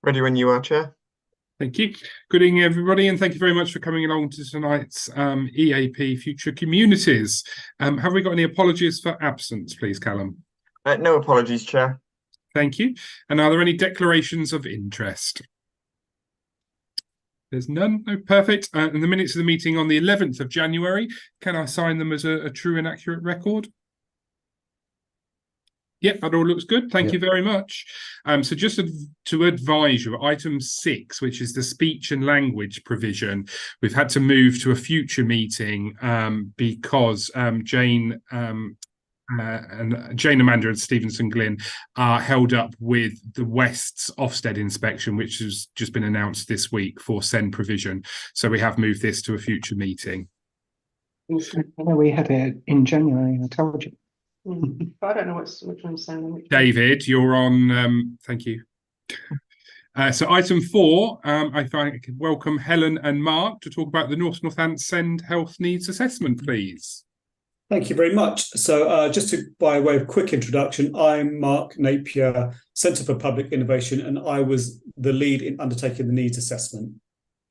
Ready when you are, Chair. Thank you. Good evening, everybody, and thank you very much for coming along to tonight's EAP Future Communities. Have we got any apologies for absence, please, Callum? No apologies, Chair. Thank you. And are there any declarations of interest? There's none. No, perfect. And the minutes of the meeting on the 11th of January, can I sign them as a true and accurate record? Yep, that all looks good. Thank you very much. So just to advise you, item 6, which is the speech and language provision, we've had to move to a future meeting because Jane, Amanda and Stevenson Glynn are held up with the West's Ofsted inspection, which has just been announced this week for SEND provision. So we have moved this to a future meeting. I know we had it in January, I told you. But I don't know which one's saying. David, you're on. Thank you. So item 4, I find I could welcome Helen and Mark to talk about the Northants SEND Health Needs Assessment, please. Thank you very much. So by way of quick introduction, I'm Mark Napier, Centre for Public Innovation, and I was the lead in undertaking the needs assessment.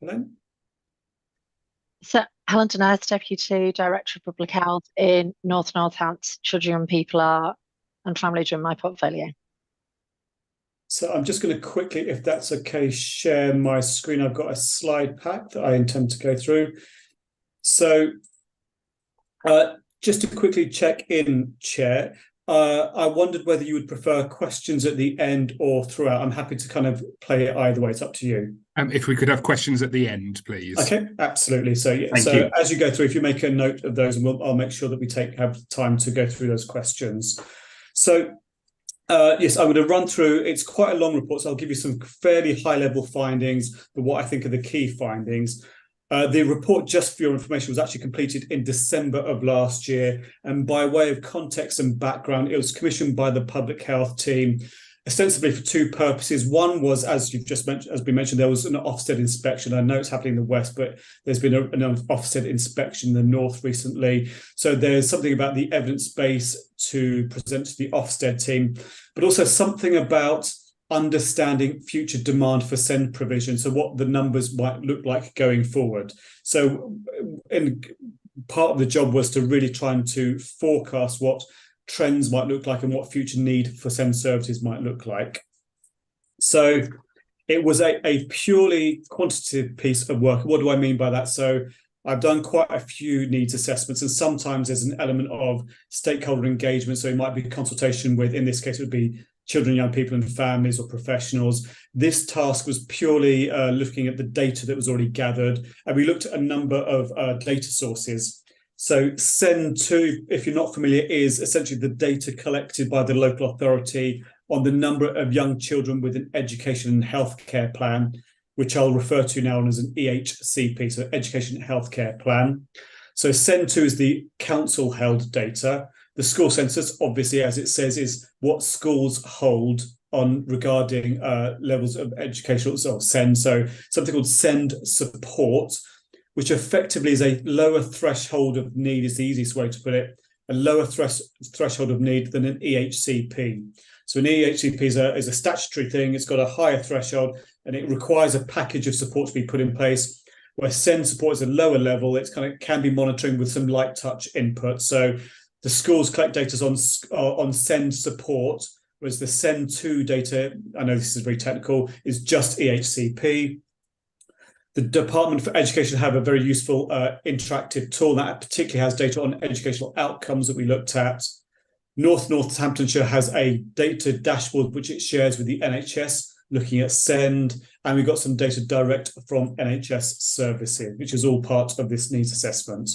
Helen? So Helen Dennis, Deputy Director of Public Health in Northants. Children, people and families are in my portfolio. So I'm just going to quickly, if that's okay, share my screen. I've got a slide pack that I intend to go through. So just to quickly check in, Chair, I wondered whether you would prefer questions at the end or throughout. I'm happy to kind of play it either way. It's up to you. If we could have questions at the end, please. Okay, absolutely. So yeah, Thank you. As you go through, if you make a note of those, and I'll make sure that we have time to go through those questions. So yes, I'm going to run through. It's quite a long report, so I'll give you some fairly high-level findings, but what I think are the key findings. The report, just for your information, was actually completed in December of last year. And by way of context and background, it was commissioned by the public health team, ostensibly for 2 purposes. One was, as you've just mentioned, as we mentioned, there was an Ofsted inspection. I know it's happening in the West, but there's been an Ofsted inspection in the North recently. So there's something about the evidence base to present to the Ofsted team, but also something about understanding future demand for SEND provision, so what the numbers might look like going forward. So part of the job was to really trying to forecast what trends might look like and what future need for SEND services might look like. So it was a purely quantitative piece of work. What do I mean by that? So I've done quite a few needs assessments, and sometimes there's an element of stakeholder engagement. So it might be consultation with, in this case, it would be children, young people and families or professionals. This task was purely looking at the data that was already gathered. And we looked at a number of data sources. So SEND2, if you're not familiar, is essentially the data collected by the local authority on the number of young children with an education and healthcare plan, which I'll refer to now as an EHCP, so Education and Healthcare Plan. So SEND2 is the council-held data. The school census, obviously, as it says, is what schools hold on regarding levels of educational SEND. So something called SEND support, which effectively is a lower threshold of need, is the easiest way to put it, a lower threshold of need than an EHCP. So an EHCP is a statutory thing. It's got a higher threshold and it requires a package of support to be put in place, where SEND support is a lower level. It's can be monitoring with some light touch input. So the schools collect data on SEND support, whereas the SEND2 data, I know this is very technical, is just EHCP. The Department for Education have a very useful interactive tool that particularly has data on educational outcomes that we looked at. Northamptonshire has a data dashboard which it shares with the NHS, looking at SEND, and we got some data direct from NHS services, which is all part of this needs assessment.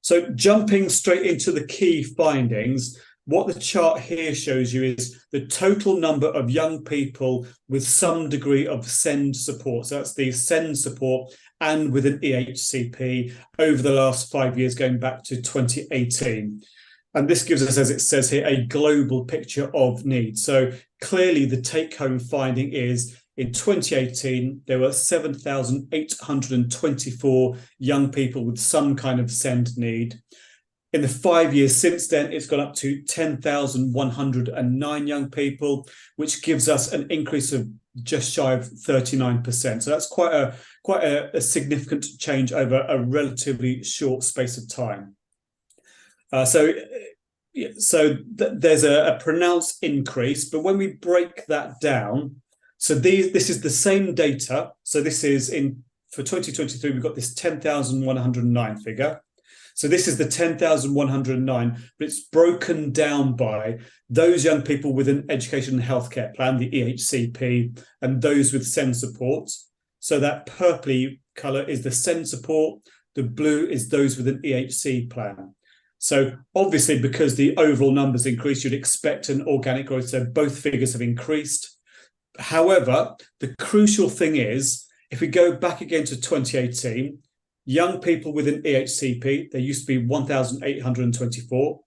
So jumping straight into the key findings, what the chart here shows you is the total number of young people with some degree of SEND support. So that's the SEND support and with an EHCP over the last 5 years, going back to 2018. And this gives us, as it says here, a global picture of need. So clearly the take-home finding is in 2018, there were 7,824 young people with some kind of SEND need. In the 5 years since then, it's gone up to 10,109 young people, which gives us an increase of just shy of 39%. So that's quite a significant change over a relatively short space of time. There's a pronounced increase, but when we break that down, so this is the same data. So this is for 2023, we've got this 10,109 figure. So this is the 10,109, but it's broken down by those young people with an education and healthcare plan, the EHCP, and those with SEND support. So that purpley colour is the SEND support, the blue is those with an EHC plan. So obviously, because the overall numbers increase, you'd expect an organic growth. So both figures have increased. However, the crucial thing is, if we go back again to 2018, young people with an EHCP, there used to be 1,824.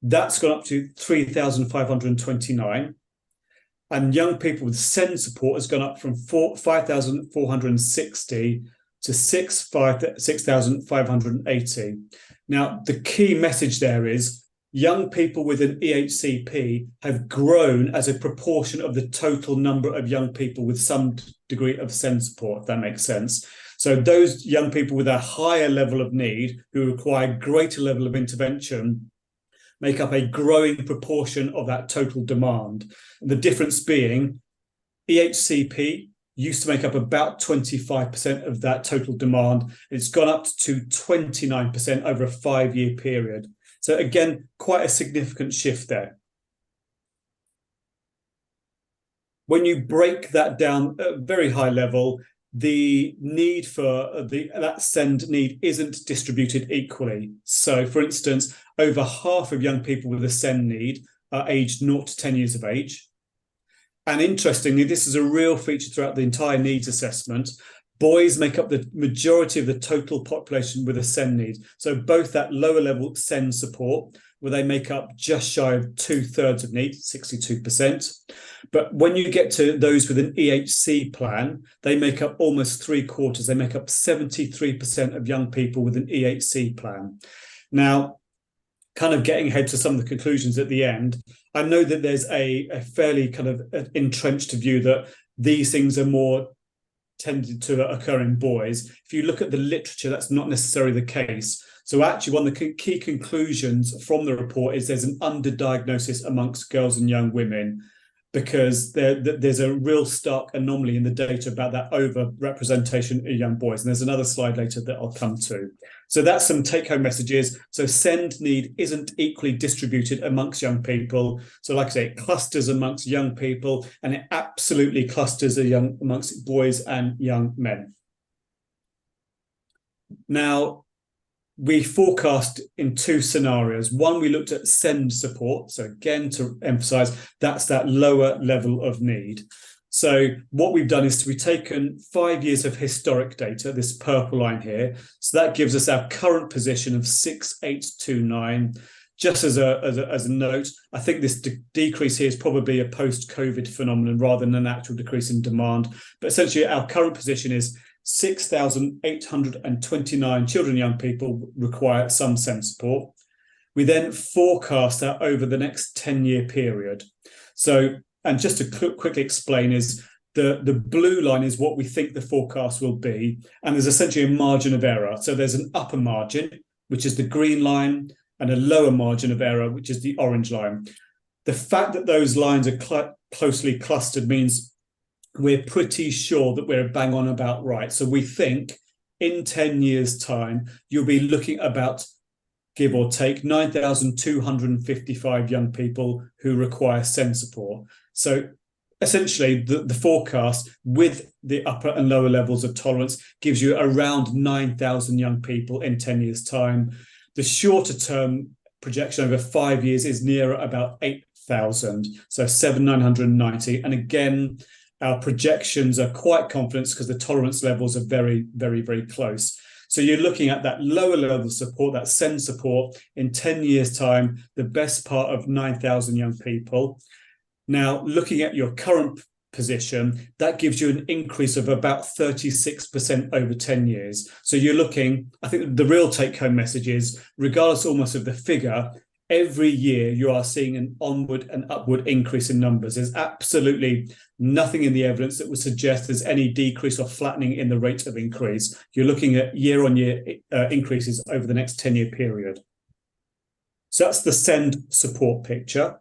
That's gone up to 3,529. And young people with SEND support has gone up from 5,460 to 6,580. Now, the key message there is young people with an EHCP have grown as a proportion of the total number of young people with some degree of SEND support, if that makes sense. So those young people with a higher level of need who require greater level of intervention make up a growing proportion of that total demand. And the difference being EHCP used to make up about 25% of that total demand. It's gone up to 29% over a 5-year period. So again, quite a significant shift there. When you break that down at a very high level, the need for that SEND need isn't distributed equally. So, for instance, over half of young people with a SEND need are aged 0 to 10 years of age. And interestingly, this is a real feature throughout the entire needs assessment. Boys make up the majority of the total population with a SEND need. So both that lower level SEND support, where they make up just shy of 2/3 of need, 62%. But when you get to those with an EHC plan, they make up almost 3/4. They make up 73% of young people with an EHC plan. Now, kind of getting ahead to some of the conclusions at the end, I know that there's a fairly kind of entrenched view that these things are more tended to occur in boys. If you look at the literature, that's not necessarily the case. So actually, one of the key conclusions from the report is there's an underdiagnosis amongst girls and young women, because there's a real stark anomaly in the data about that over-representation of young boys. And there's another slide later that I'll come to. So that's some take-home messages. So SEND need isn't equally distributed amongst young people. So like I say, it clusters amongst young people, and it absolutely clusters amongst boys and young men. Now, we forecast in 2 scenarios. One, we looked at SEND support. So again, to emphasize, that's that lower level of need. So what we've done is we've taken 5 years of historic data, this purple line here. So that gives us our current position of 6,829. Just as a note, I think this decrease here is probably a post-COVID phenomenon rather than an actual decrease in demand. But essentially, our current position is 6,829 children and young people require some SEND support. We then forecast that over the next 10-year period. So, and just to quickly explain, is the blue line is what we think the forecast will be, and there's essentially a margin of error. So there's an upper margin, which is the green line, and a lower margin of error, which is the orange line. The fact that those lines are closely clustered means we're pretty sure that we're bang on about right. So we think in 10 years' time, you'll be looking about, give or take, 9,255 young people who require SEND support. So essentially, the forecast with the upper and lower levels of tolerance gives you around 9,000 young people in 10 years' time. The shorter term projection over 5 years is nearer about 8,000, so 7,990. And again, our projections are quite confident because the tolerance levels are very, very, very close. So you're looking at that lower level support, that SEND support, in 10 years' time, the best part of 9,000 young people. Now, looking at your current position, that gives you an increase of about 36% over 10 years. So you're looking, I think the real take-home message is, regardless almost of the figure, every year you are seeing an onward and upward increase in numbers. There's absolutely nothing in the evidence that would suggest there's any decrease or flattening in the rate of increase. You're looking at year-on-year increases over the next 10-year period. So that's the SEND support picture.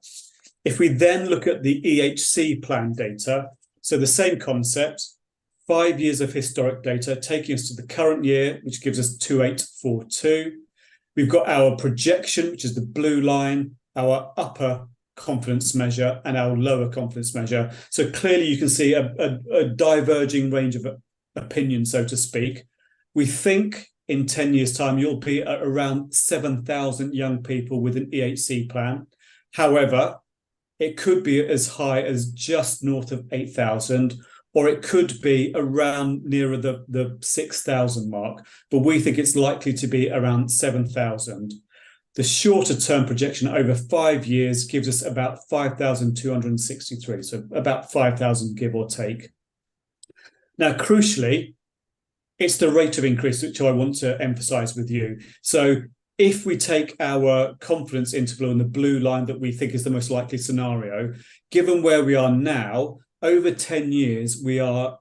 If we then look at the EHC plan data, so the same concept, 5 years of historic data taking us to the current year, which gives us 2842. We've got our projection, which is the blue line, our upper confidence measure and our lower confidence measure. So clearly you can see a diverging range of opinion, so to speak. We think in 10 years' time, you'll be at around 7,000 young people with an EHC plan. However, it could be as high as just north of 8,000, or it could be around nearer the 6,000 mark. But we think it's likely to be around 7,000. The shorter term projection over 5 years gives us about 5,263, so about 5,000 give or take. Now, crucially, it's the rate of increase which I want to emphasize with you. So if we take our confidence interval in the blue line that we think is the most likely scenario, given where we are now, over 10 years, we have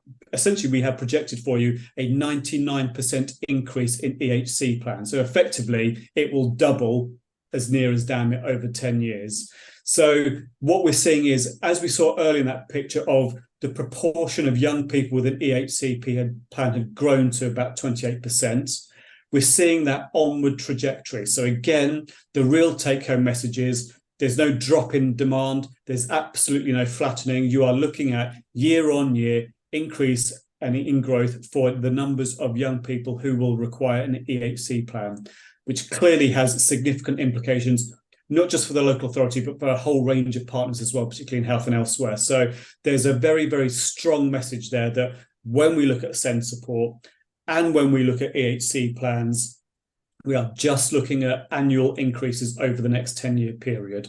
projected for you a 99% increase in EHC plan. So effectively, it will double as near as damn it over 10 years. So what we're seeing is, as we saw earlier in that picture of the proportion of young people with an EHC plan had grown to about 28%, we're seeing that onward trajectory. So again, the real take-home message is there's no drop in demand. There's absolutely no flattening. You are looking at year-on-year increase and in growth for the numbers of young people who will require an EHC plan, which clearly has significant implications, not just for the local authority, but for a whole range of partners as well, particularly in health and elsewhere. So there's a very, very strong message there that when we look at SEND support and when we look at EHC plans, we are just looking at annual increases over the next 10-year period.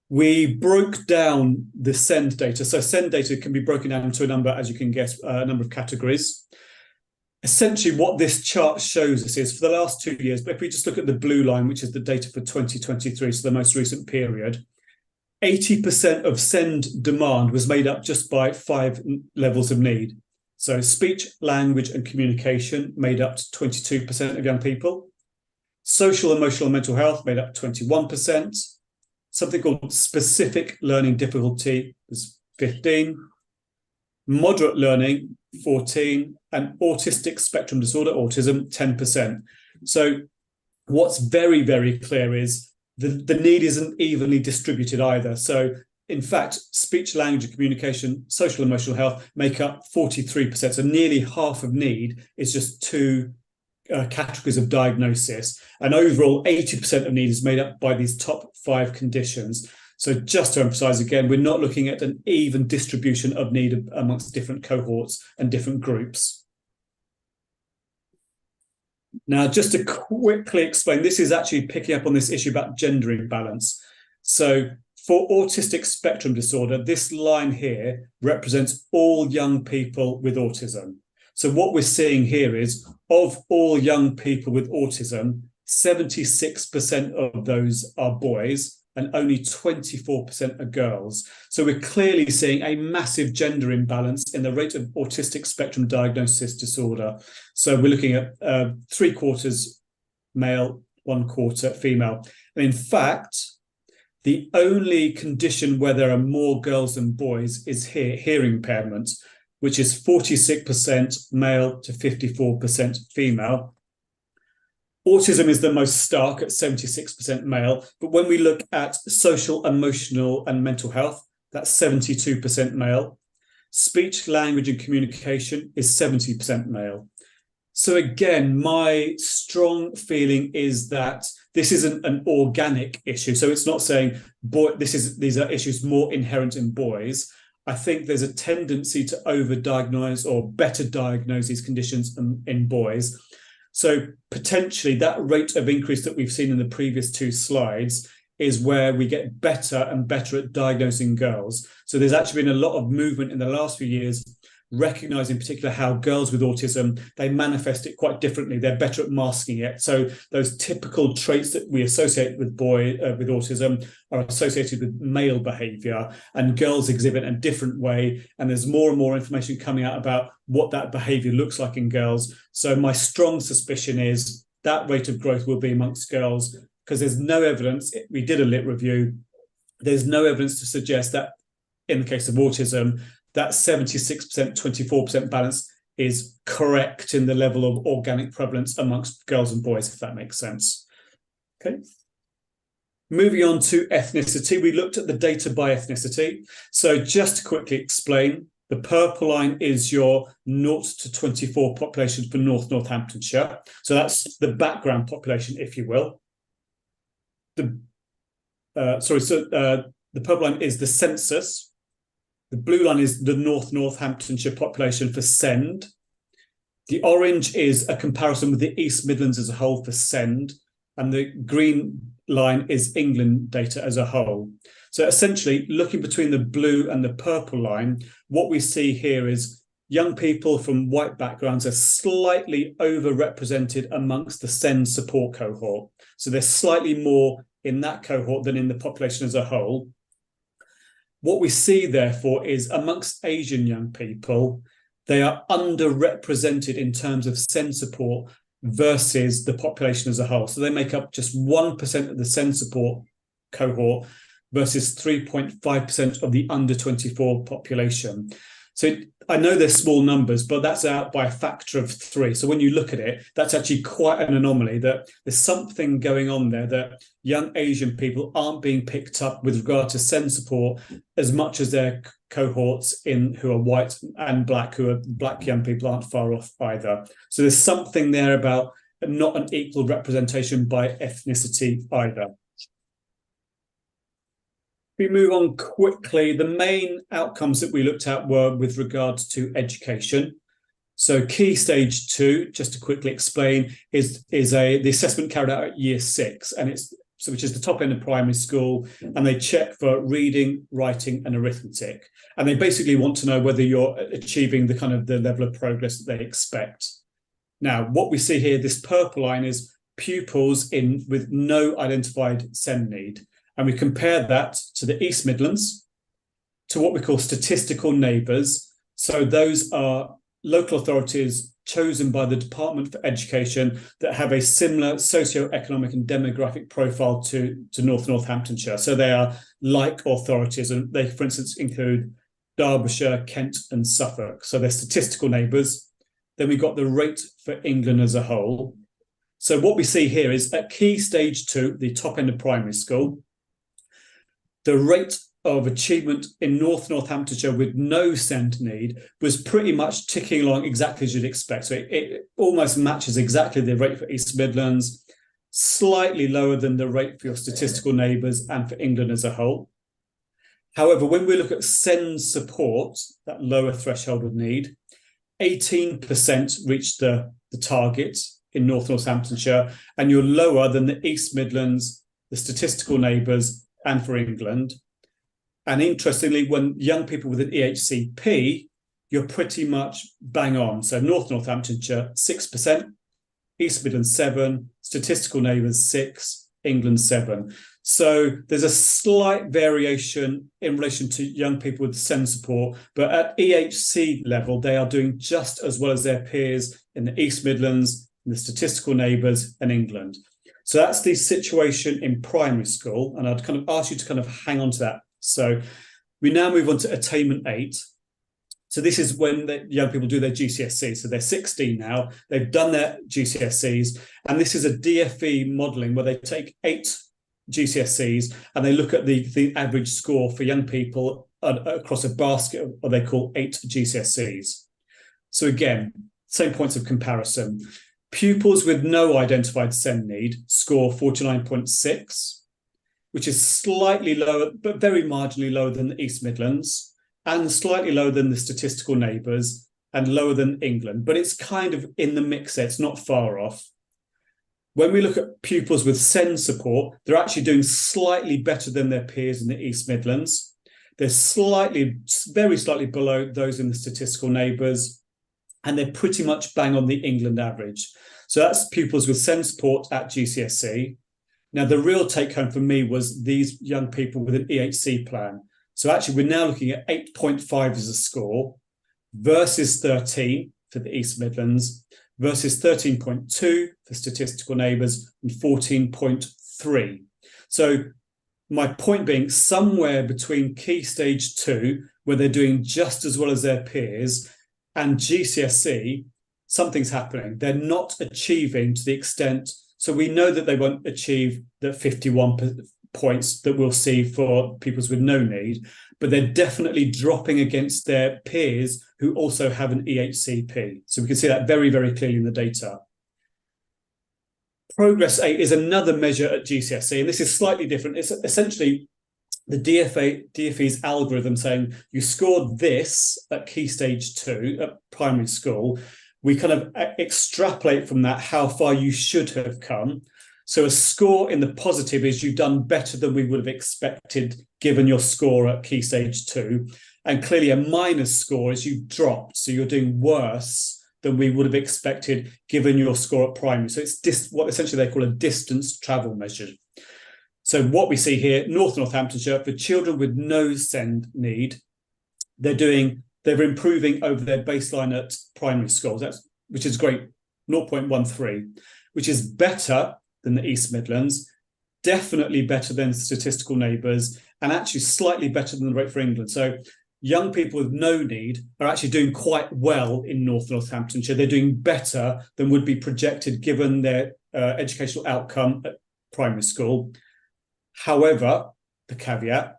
We broke down the SEND data. So SEND data can be broken down into a number, as you can guess, a number of categories. Essentially, what this chart shows us is for the last 2 years, but if we just look at the blue line, which is the data for 2023, so the most recent period, 80% of SEND demand was made up just by 5 levels of need. So speech, language, and communication made up 22% of young people. Social, emotional, and mental health made up 21%. Something called specific learning difficulty was 15%. Moderate learning, 14%. And autistic spectrum disorder, autism, 10%. So what's very, very clear is the need isn't evenly distributed either. So in fact, speech, language, and communication, social, emotional health make up 43%. So nearly half of need is just 2 categories of diagnosis. And overall, 80% of need is made up by these top 5 conditions. So just to emphasize again, we're not looking at an even distribution of need amongst different cohorts and different groups. Now, just to quickly explain, this is actually picking up on this issue about gender imbalance. So for autistic spectrum disorder, this line here represents all young people with autism. So what we're seeing here is, of all young people with autism, 76% of those are boys and only 24% are girls. So we're clearly seeing a massive gender imbalance in the rate of autistic spectrum diagnosis disorder. So we're looking at 3/4 male, 1/4 female. And in fact, the only condition where there are more girls than boys is hearing impairment, which is 46% male to 54% female. Autism is the most stark at 76% male. But when we look at social, emotional, and mental health, that's 72% male. Speech, language, and communication is 70% male. So again, my strong feeling is that this isn't an organic issue. So it's not saying these are issues more inherent in boys. I think there's a tendency to overdiagnose or better diagnose these conditions in boys. So potentially that rate of increase that we've seen in the previous 2 slides is where we get better and better at diagnosing girls. So there's actually been a lot of movement in the last few years recognise in particular how girls with autism, they manifest it quite differently. They're better at masking it. So those typical traits that we associate with with autism are associated with male behaviour, and girls exhibit a different way. And there's more and more information coming out about what that behaviour looks like in girls. So my strong suspicion is that rate of growth will be amongst girls, because there's no evidence. We did a lit review. There's no evidence to suggest that in the case of autism, that 76%, 24% balance is correct in the level of organic prevalence amongst girls and boys, if that makes sense. Okay. Moving on to ethnicity, we looked at the data by ethnicity. So just to quickly explain, the purple line is your 0 to 24 population for Northamptonshire. So that's the background population, if you will. The purple line is the census. The blue line is the Northamptonshire population for SEND. The orange is a comparison with the East Midlands as a whole for SEND. And the green line is England data as a whole. So essentially, looking between the blue and the purple line, what we see here is young people from white backgrounds are slightly overrepresented amongst the SEND support cohort. So there's slightly more in that cohort than in the population as a whole. What we see, therefore, is amongst Asian young people, they are underrepresented in terms of SEND support versus the population as a whole. So they make up just 1% of the SEND support cohort versus 3.5% of the under 24 population. So I know they're small numbers, but that's out by a factor of 3. So when you look at it, that's actually quite an anomaly, that there's something going on there, that young Asian people aren't being picked up with regard to SEND support as much as their cohorts who are white and black, who are black young people aren't far off either. So there's something there about not an equal representation by ethnicity either. We move on quickly. The main outcomes that we looked at were with regards to education. So key stage 2, just to quickly explain, is the assessment carried out at year 6, and which is the top end of primary school, and they check for reading, writing, and arithmetic. And they basically want to know whether you're achieving the level of progress that they expect. Now, what we see here, this purple line is pupils with no identified SEND need. And we compare that to the East Midlands, to what we call statistical neighbours. So those are local authorities chosen by the Department for Education that have a similar socio-economic and demographic profile to Northamptonshire. So they are like authorities, and they, for instance, include Derbyshire, Kent, and Suffolk. So they're statistical neighbours. Then we've got the rate for England as a whole. So what we see here is at key stage 2, the top end of primary school, the rate of achievement in Northamptonshire with no SEND need was pretty much ticking along exactly as you'd expect. So it almost matches exactly the rate for East Midlands, slightly lower than the rate for your statistical neighbours and for England as a whole. However, when we look at SEND support, that lower threshold of need, 18% reached the target in Northamptonshire, and you're lower than the East Midlands, the statistical neighbours, and for England. And interestingly, when young people with an EHCP, you're pretty much bang on. So Northamptonshire, 6%, East Midlands 7%, statistical neighbours 6%, England 7%. So there's a slight variation in relation to young people with SEND support, but at EHC level, they are doing just as well as their peers in the East Midlands, in the statistical neighbours, and England. So that's the situation in primary school, and I'd kind of ask you to hang on to that. So we now move on to attainment 8. So this is when the young people do their GCSEs. So they're 16 now, they've done their GCSEs, and this is a DFE modelling where they take 8 GCSEs and they look at the average score for young people across a basket of what they call 8 GCSEs. So again, same points of comparison. Pupils with no identified SEND need score 49.6, which is slightly lower, but very marginally lower than the East Midlands, and slightly lower than the statistical neighbours, and lower than England. But it's kind of in the mix there, it's not far off. When we look at pupils with SEND support, they're actually doing slightly better than their peers in the East Midlands, They're very slightly below those in the statistical neighbours, and they're pretty much bang on the England average. So that's pupils with SEND support at GCSE. Now, the real take home for me was these young people with an EHC plan. So actually, we're now looking at 8.5 as a score versus 13 for the East Midlands, versus 13.2 for statistical neighbours and 14.3. So my point being, somewhere between Key Stage 2, where they're doing just as well as their peers, and GCSE, something's happening. They're not achieving to the extent, so we know that they won't achieve the 51 points that we'll see for pupils with no need, but they're definitely dropping against their peers who also have an EHCP. So we can see that very, very clearly in the data. Progress 8 is another measure at GCSE, and this is slightly different. It's essentially the DfE's algorithm saying you scored this at Key Stage 2 at primary school. We kind of extrapolate from that how far you should have come. So a score in the positive is you've done better than we would have expected given your score at Key Stage 2. And clearly a minus score is you've dropped, so you're doing worse than we would have expected given your score at primary. So it's what essentially they call a distance travel measure. So what we see here, North Northamptonshire, for children with no SEND need, they're improving over their baseline at primary schools, which is great, 0.13, which is better than the East Midlands, definitely better than statistical neighbours, and actually slightly better than the rate for England. So young people with no need are actually doing quite well in North Northamptonshire. They're doing better than would be projected given their educational outcome at primary school. However, the caveat,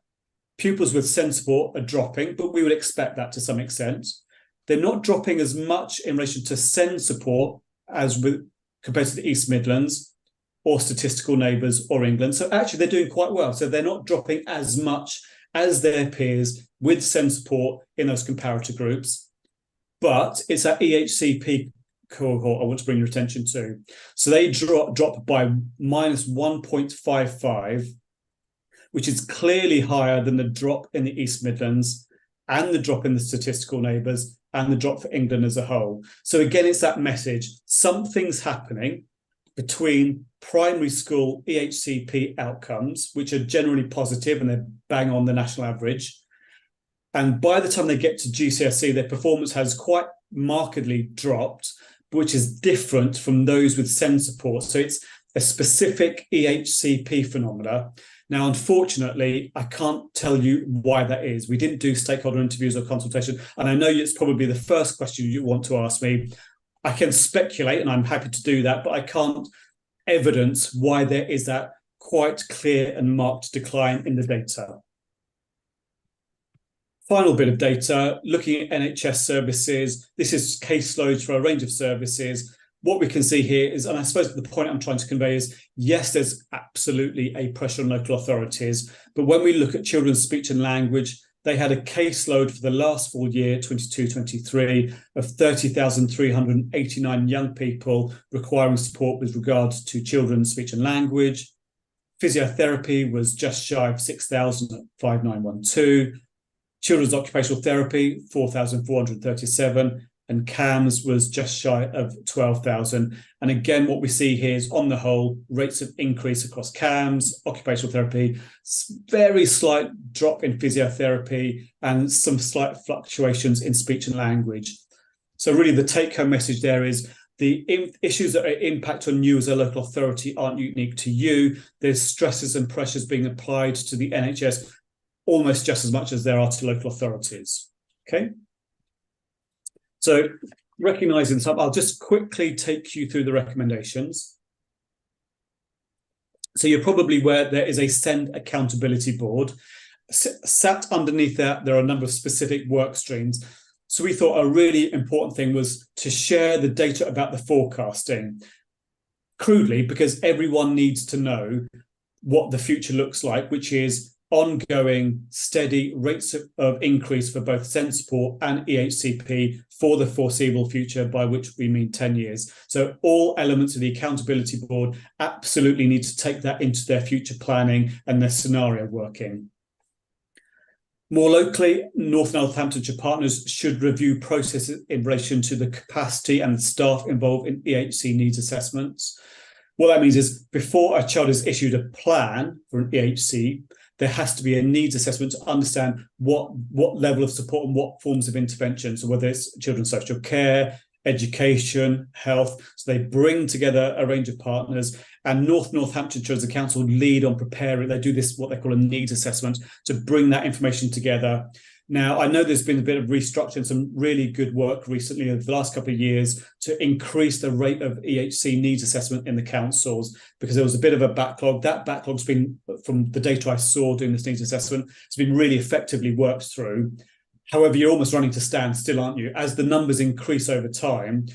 pupils with SEND support are dropping, but we would expect that to some extent. They're not dropping as much in relation to SEND support as compared to the East Midlands or statistical neighbours or England. So actually they're doing quite well. So they're not dropping as much as their peers with SEND support in those comparator groups. But it's that EHCP cohort I want to bring your attention to. So they drop by minus 1.55, which is clearly higher than the drop in the East Midlands and the drop in the statistical neighbours and the drop for England as a whole. So again, it's that message. Something's happening between primary school EHCP outcomes, which are generally positive and they're bang on the national average. And by the time they get to GCSE, their performance has quite markedly dropped, which is different from those with SEND support. So it's a specific EHCP phenomena. Now, unfortunately, I can't tell you why that is. We didn't do stakeholder interviews or consultation, and I know it's probably the first question you want to ask me. I can speculate, and I'm happy to do that, but I can't evidence why there is that quite clear and marked decline in the data. Final bit of data, looking at NHS services. This is caseloads for a range of services. What we can see here is, and I suppose the point I'm trying to convey is, yes, there's absolutely a pressure on local authorities, but when we look at children's speech and language, they had a caseload for the last full year, 22-23, of 30,389 young people requiring support with regard to children's speech and language. Physiotherapy was just shy of 6,000 at 5,912. Children's occupational therapy, 4,437. And CAMS was just shy of 12,000. And again, what we see here is, on the whole, rates of increase across CAMS, occupational therapy, very slight drop in physiotherapy, and some slight fluctuations in speech and language. So really the take-home message there is the issues that impact on you as a local authority aren't unique to you. There's stresses and pressures being applied to the NHS almost just as much as there are to local authorities. Okay. So recognising some, I'll just quickly take you through the recommendations. So you're probably aware there is a SEND accountability board. Sat underneath that, there are a number of specific work streams. So we thought a really important thing was to share the data about the forecasting, crudely, because everyone needs to know what the future looks like, which is ongoing steady rates of increase for both SEND support and EHCP for the foreseeable future, by which we mean 10 years. So all elements of the accountability board absolutely need to take that into their future planning and their scenario working. More locally, North Northamptonshire partners should review processes in relation to the capacity and staff involved in EHC needs assessments. What that means is before a child is issued a plan for an EHC, there has to be a needs assessment to understand what level of support and what forms of intervention. So whether it's children's social care, education, health. So they bring together a range of partners, and North Northamptonshire as a council lead on preparing. They do this, what they call a needs assessment, to bring that information together. Now, I know there's been a bit of restructuring, some really good work recently over the last couple of years to increase the rate of EHC needs assessment in the councils, because there was a bit of a backlog. That backlog's been, from the data I saw doing this needs assessment, it's been really effectively worked through. However, you're almost running to stand still, aren't you? As the numbers increase over time,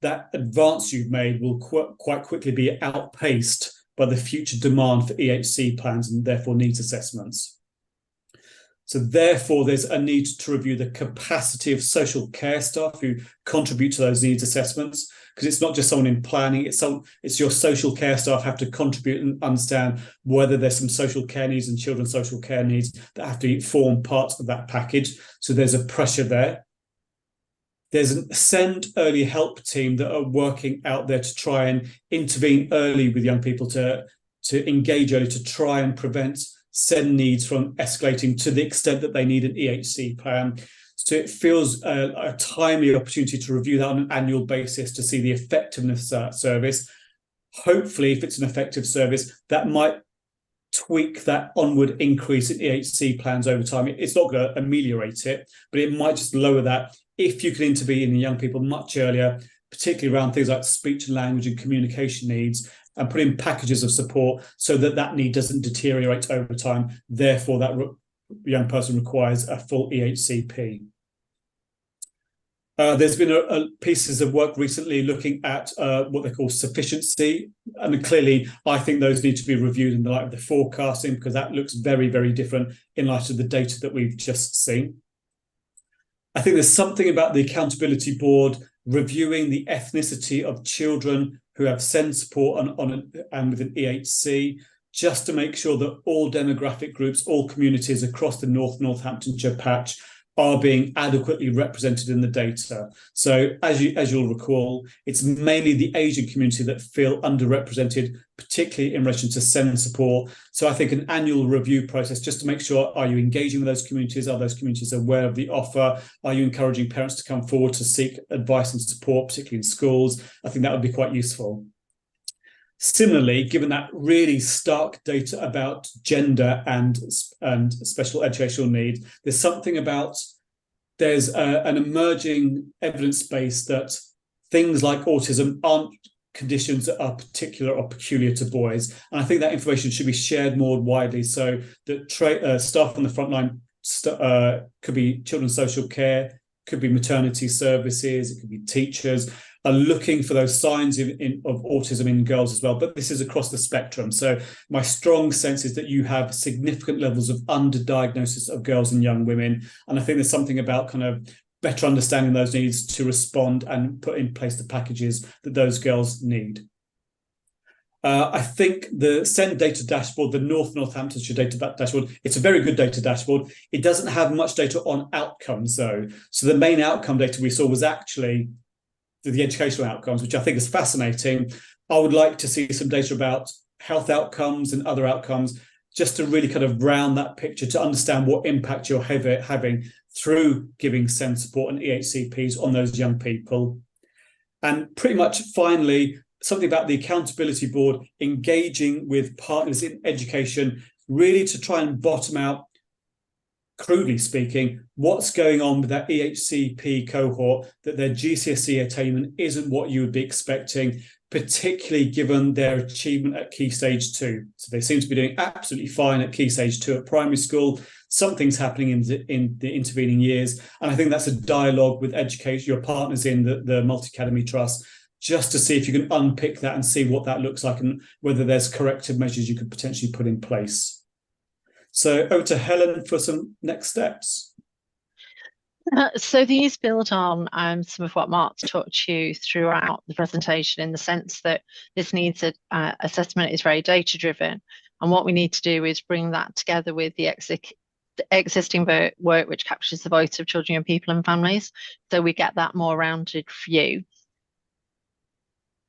that advance you've made will quite quickly be outpaced by the future demand for EHC plans and therefore needs assessments. So therefore, there's a need to review the capacity of social care staff who contribute to those needs assessments, because it's not just someone in planning, it's your social care staff have to contribute and understand whether there's some social care needs and children's social care needs that have to form parts of that package. So there's a pressure there. There's a SEND early help team that are working out there to try and intervene early with young people, to engage early, to try and prevent SEND needs from escalating to the extent that they need an EHC plan. So it feels a timely opportunity to review that on an annual basis to see the effectiveness of that service. Hopefully, if it's an effective service, that might tweak that onward increase in EHC plans over time. It's not going to ameliorate it, but it might just lower that if you can intervene in young people much earlier, particularly around things like speech and language and communication needs, and put in packages of support so that that need doesn't deteriorate over time. Therefore, that young person requires a full EHCP. There's been pieces of work recently looking at what they call sufficiency. And clearly, I think those need to be reviewed in the light of the forecasting, because that looks very, very different in light of the data that we've just seen. I think there's something about the accountability board reviewing the ethnicity of children who have SEND support and with an EHC, just to make sure that all demographic groups, all communities across the North Northamptonshire patch are being adequately represented in the data. So as you'll recall, it's mainly the Asian community that feel underrepresented, particularly in relation to SEND support. So I think an annual review process, just to make sure, are you engaging with those communities? Are those communities aware of the offer? Are you encouraging parents to come forward to seek advice and support, particularly in schools? I think that would be quite useful. Similarly, given that really stark data about gender and special educational need, there's something about, there's an emerging evidence base that things like autism aren't conditions that are particular or peculiar to boys. And I think that information should be shared more widely, so that staff on the front line could be children's social care, could be maternity services, it could be teachers, are looking for those signs of autism in girls as well. But this is across the spectrum. So my strong sense is that you have significant levels of underdiagnosis of girls and young women. And I think there's something about kind of better understanding those needs to respond and put in place the packages that those girls need. I think the SEND data dashboard, the North Northamptonshire data dashboard, it's a very good data dashboard. It doesn't have much data on outcomes, though. So the main outcome data we saw was actually the educational outcomes, which I think is fascinating. I would like to see some data about health outcomes and other outcomes, just to really kind of round that picture, to understand what impact you're having through giving SEND support and EHCPs on those young people. And pretty much finally, something about the accountability board engaging with partners in education, really to try and bottom out, crudely speaking, what's going on with that EHCP cohort, that their GCSE attainment isn't what you would be expecting, particularly given their achievement at Key Stage 2. So they seem to be doing absolutely fine at Key Stage 2 at primary school. Something's happening in the intervening years. And I think that's a dialogue with education, your partners in the Multi-Academy Trust, just to see if you can unpick that and see what that looks like and whether there's corrective measures you could potentially put in place. So over to Helen for some next steps. So these build on some of what Mark's talked you throughout the presentation, in the sense that this needs assessment is very data driven, and what we need to do is bring that together with the the existing work which captures the voice of children, young people and families. So we get that more rounded view.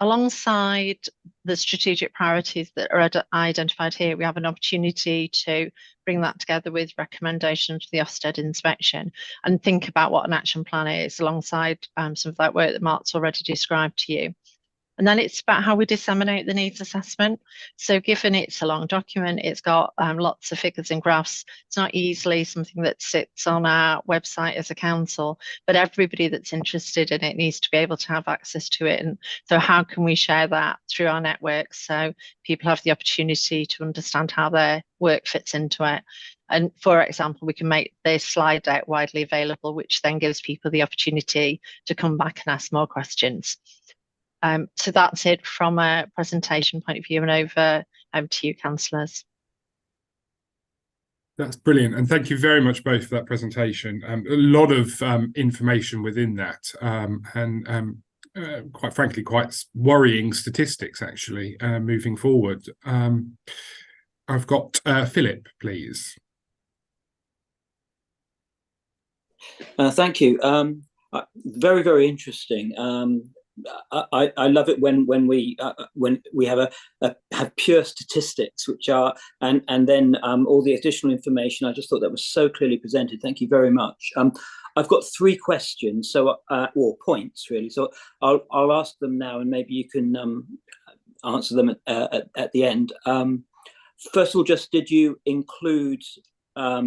Alongside the strategic priorities that are identified here, we have an opportunity to bring that together with recommendations for the Ofsted inspection and think about what an action plan is alongside some of that work that Mark's already described to you. And then it's about how we disseminate the needs assessment. So given it's a long document, it's got lots of figures and graphs. It's not easily something that sits on our website as a council, but everybody that's interested in it needs to be able to have access to it. And so how can we share that through our networks so people have the opportunity to understand how their work fits into it? And for example, we can make this slide deck widely available, which then gives people the opportunity to come back and ask more questions. So that's it from a presentation point of view, and over to you, councillors. That's brilliant, and thank you very much both for that presentation. A lot of information within that, and quite frankly, quite worrying statistics actually moving forward. I've got Philip, please. Thank you. Very, very interesting. I love it when we have pure statistics, which are and then all the additional information. I just thought that was so clearly presented. Thank you very much. I've got 3 questions, so or points really. So I'll ask them now, and maybe you can answer them at the end. First of all, just did you include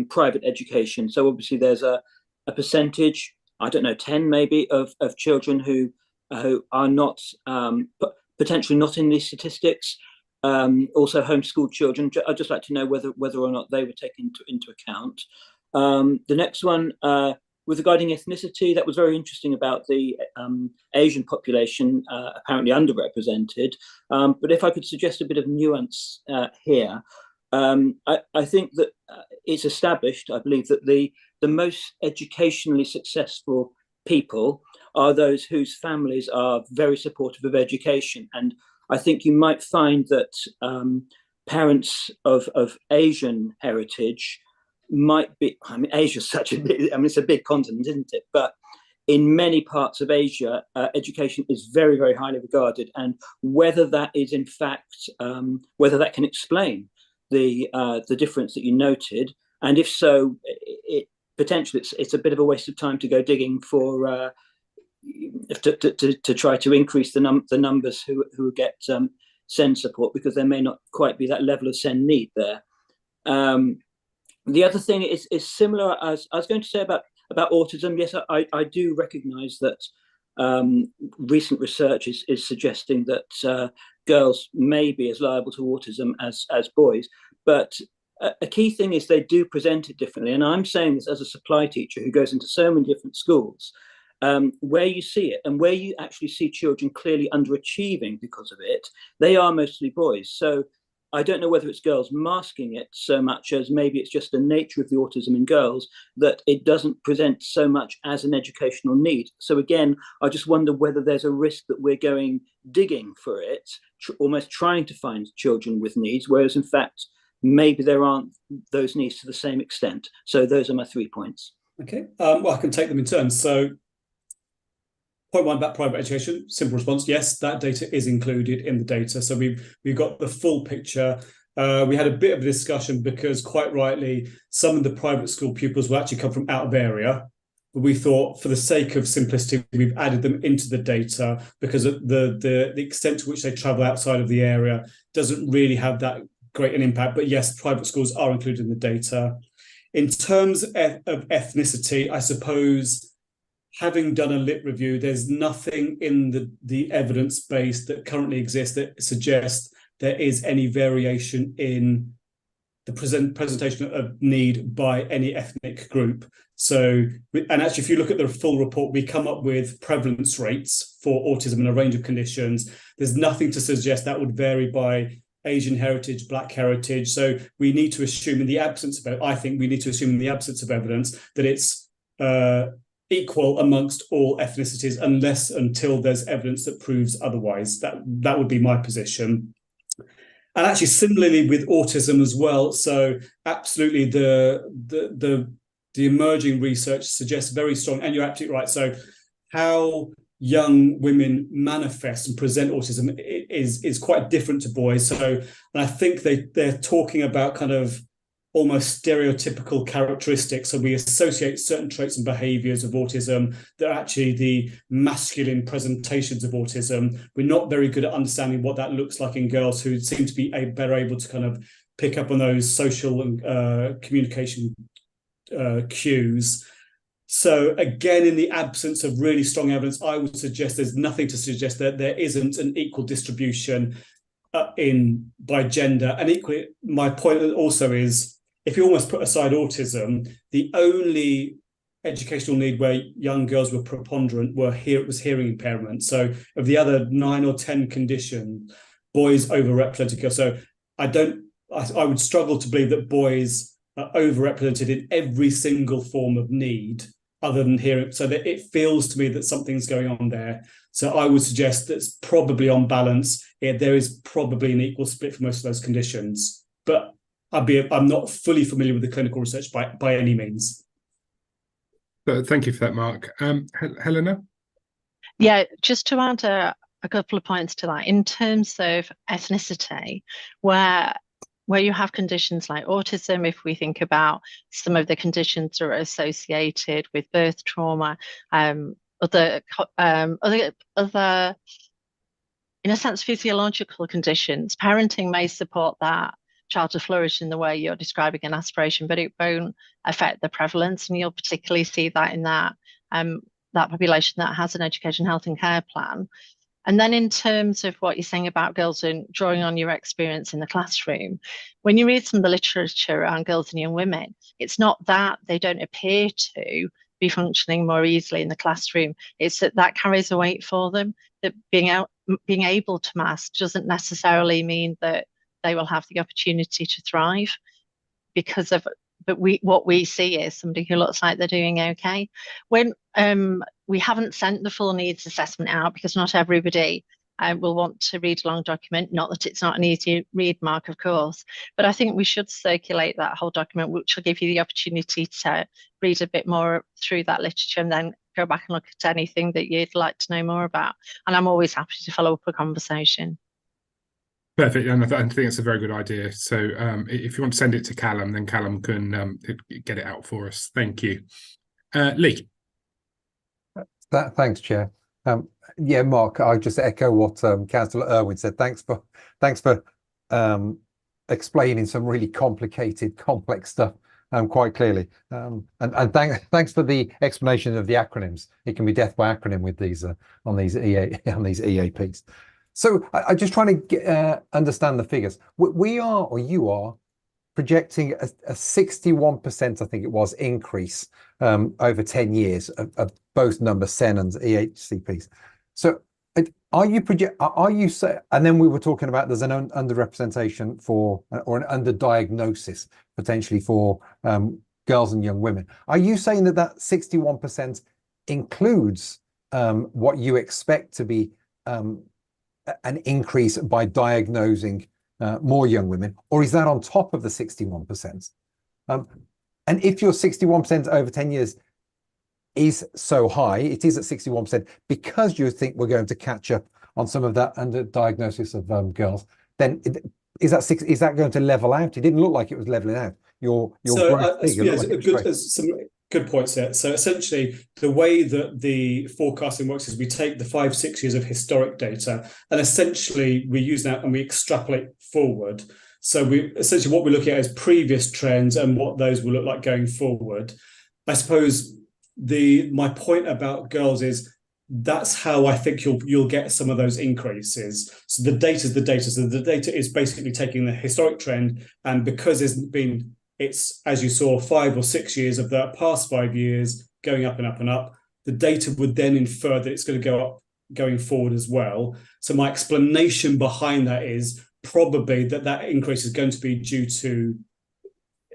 private education? So obviously there's a percentage, I don't know, 10 maybe, of children who are not potentially not in these statistics. Also homeschooled children. I'd just like to know whether or not they were taken into account. The next one, with regarding ethnicity, that was very interesting about the Asian population, apparently underrepresented. But if I could suggest a bit of nuance here, I think that it's established, I believe, that the most educationally successful people are those whose families are very supportive of education. And I think you might find that parents of Asian heritage might be, I mean, Asia's such a big, I mean, it's a big continent, isn't it? But in many parts of Asia, education is very, very highly regarded. And whether that is in fact, whether that can explain the difference that you noted, and if so, potentially it's a bit of a waste of time to go digging for to try to increase the numbers who get SEND support, because there may not quite be that level of SEND need there. The other thing is similar, as I was going to say about autism. Yes, I do recognise that recent research is suggesting that girls may be as liable to autism as boys, but a key thing is they do present it differently. And I'm saying this as a supply teacher who goes into so many different schools, where you see it and where you actually see children clearly underachieving because of it, they are mostly boys. So I don't know whether it's girls masking it so much as maybe it's just the nature of the autism in girls that it doesn't present so much as an educational need. So again, I just wonder whether there's a risk that we're going digging for it, almost trying to find children with needs, whereas in fact, maybe there aren't those needs to the same extent. So those are my 3 points. Okay, well, I can take them in turn. So point 1 about private education, simple response, yes, that data is included in the data. So we've got the full picture. We had a bit of a discussion because quite rightly, some of the private school pupils will actually come from out of area. But we thought for the sake of simplicity, we've added them into the data because the extent to which they travel outside of the area doesn't really have that great an impact. But yes, private schools are included in the data. In terms of ethnicity, I suppose, having done a lit review, there's nothing in the evidence base that currently exists that suggests there is any variation in the presentation of need by any ethnic group. So, and actually, if you look at the full report, we come up with prevalence rates for autism in a range of conditions. There's nothing to suggest that would vary by Asian heritage, Black heritage. So we need to assume in the absence of, I think we need to assume in the absence of evidence that it's equal amongst all ethnicities, until there's evidence that proves otherwise. That would be my position. And actually, similarly with autism as well. So absolutely, the emerging research suggests very strong, and you're absolutely right. So how young women manifest and present autism is quite different to boys. So, and I think they're talking about kind of almost stereotypical characteristics. So we associate certain traits and behaviors of autism that are actually the masculine presentations of autism. We're not very good at understanding what that looks like in girls, who seem to be better able to kind of pick up on those social and communication cues. So again, in the absence of really strong evidence, I would suggest there's nothing to suggest that there isn't an equal distribution by gender. And equally, my point also is, if you almost put aside autism, the only educational need where young girls were preponderant was hearing impairment. So of the other 9 or 10 conditions, boys overrepresented girls. So I would struggle to believe that boys are overrepresented in every single form of need other than hearing. So that it feels to me that something's going on there. So I would suggest that's probably on balance. There is probably an equal split for most of those conditions. But I'm not fully familiar with the clinical research by any means. Thank you for that, Mark. Helena? Yeah, just to add a couple of points to that. In terms of ethnicity, where you have conditions like autism, if we think about some of the conditions that are associated with birth trauma, other in a sense physiological conditions, parenting may support that child to flourish in the way you're describing an aspiration, but it won't affect the prevalence, and you'll particularly see that in that population that has an education, health and care plan. And then in terms of what you're saying about girls and drawing on your experience in the classroom, when you read some of the literature around girls and young women, it's not that they don't appear to be functioning more easily in the classroom. It's that carries a weight for them, that being able to mask doesn't necessarily mean that they will have the opportunity to thrive because of, but what we see is somebody who looks like they're doing okay. When we haven't sent the full needs assessment out because not everybody will want to read a long document, not that it's not an easy read, Mark, of course, but I think we should circulate that whole document, which will give you the opportunity to read a bit more through that literature and then go back and look at anything that you'd like to know more about. And I'm always happy to follow up a conversation. Perfect, and I think it's a very good idea. So if you want to send it to Callum, then Callum can get it out for us. Thank you. Lee. Thanks, Chair. Yeah, Mark, I just echo what Councillor Irwin said. Thanks for explaining some really complicated, complex stuff quite clearly. And thanks for the explanation of the acronyms. It can be death by acronym with these on these EAPs. So I just trying to understand the figures. We are, or you are, projecting a 61%, I think it was, increase over 10 years of both number SEN and EHCPs. So are you say, and then we were talking about there's an underrepresentation for, or an underdiagnosis potentially for girls and young women. Are you saying that 61% includes what you expect to be an increase by diagnosing more young women, or is that on top of the 61%? And if your 61% over 10 years is so high, it is at 61% because you think we're going to catch up on some of that underdiagnosis of girls, then is that going to level out? It didn't look like it was leveling out. Your growth figure some good points there. So essentially, the way that the forecasting works is we take the 5-6 years of historic data, and essentially we use that and we extrapolate forward. So what we're looking at is previous trends and what those will look like going forward. I suppose my point about girls is that's how I think you'll get some of those increases. So the data is the data. So the data is basically taking the historic trend, and because it's, as you saw, 5 or 6 years of the past 5 years going up and up and up, the data would then infer that it's going to go up going forward as well. So my explanation behind that is probably that increase is going to be due to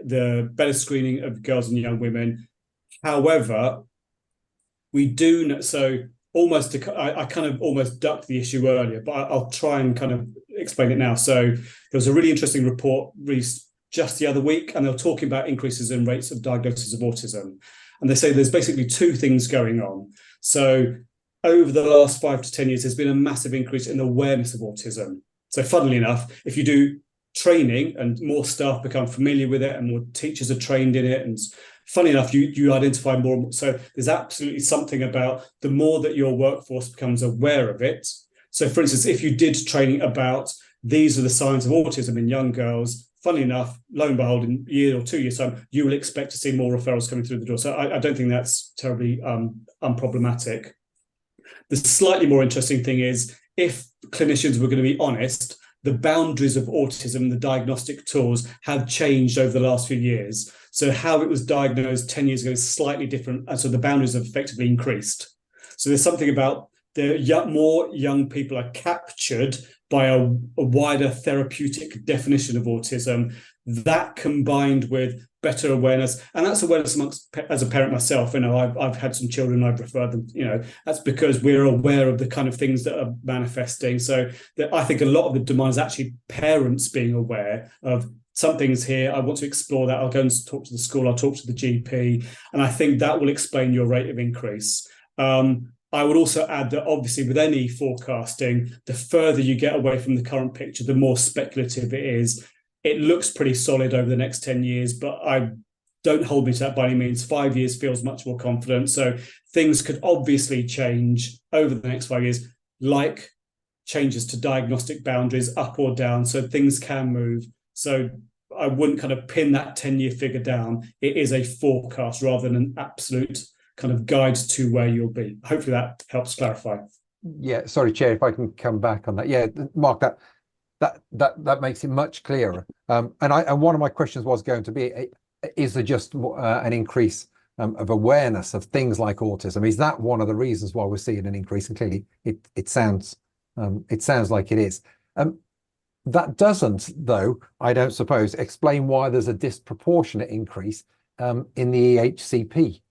the better screening of girls and young women. However, we do know, so I kind of almost ducked the issue earlier, but I'll try and kind of explain it now. So there was a really interesting report released just the other week, and they were talking about increases in rates of diagnosis of autism. And they say there's basically two things going on. So over the last 5 to 10 years, there's been a massive increase in awareness of autism. So funnily enough, if you do training and more staff become familiar with it and more teachers are trained in it, and funny enough, you identify more and more. So there's absolutely something about the more that your workforce becomes aware of it. So for instance, if you did training about these are the signs of autism in young girls, funnily enough, lo and behold, in a year or 2 years' time, you will expect to see more referrals coming through the door. So I don't think that's terribly unproblematic. The slightly more interesting thing is, if clinicians were going to be honest, the boundaries of autism, the diagnostic tools, have changed over the last few years. So how it was diagnosed 10 years ago is slightly different, and so the boundaries have effectively increased. So there's something about more young people are captured by a wider therapeutic definition of autism. That combined with better awareness, and that's awareness amongst, as a parent myself, I've had some children, I've referred them, that's because we're aware of the kind of things that are manifesting. So that I think a lot of the demand is actually parents being aware of something's here, I want to explore that, I'll go and talk to the school, I'll talk to the GP, and I think that will explain your rate of increase. I would also add that obviously with any forecasting, the further you get away from the current picture, the more speculative it is. It looks pretty solid over the next 10 years, but I don't hold me to that by any means. 5 years feels much more confident. So things could obviously change over the next 5 years, like changes to diagnostic boundaries up or down. So things can move. So I wouldn't kind of pin that 10-year figure down. It is a forecast rather than an absolute kind of guide to where you'll be. Hopefully that helps clarify. Yeah, sorry, Chair, if I can come back on that. Yeah, Mark, that makes it much clearer. And one of my questions was going to be, is there just an increase of awareness of things like autism? Is that one of the reasons why we're seeing an increase? And clearly, it sounds like it is. That doesn't, though, I don't suppose, explain why there's a disproportionate increase in the EHCP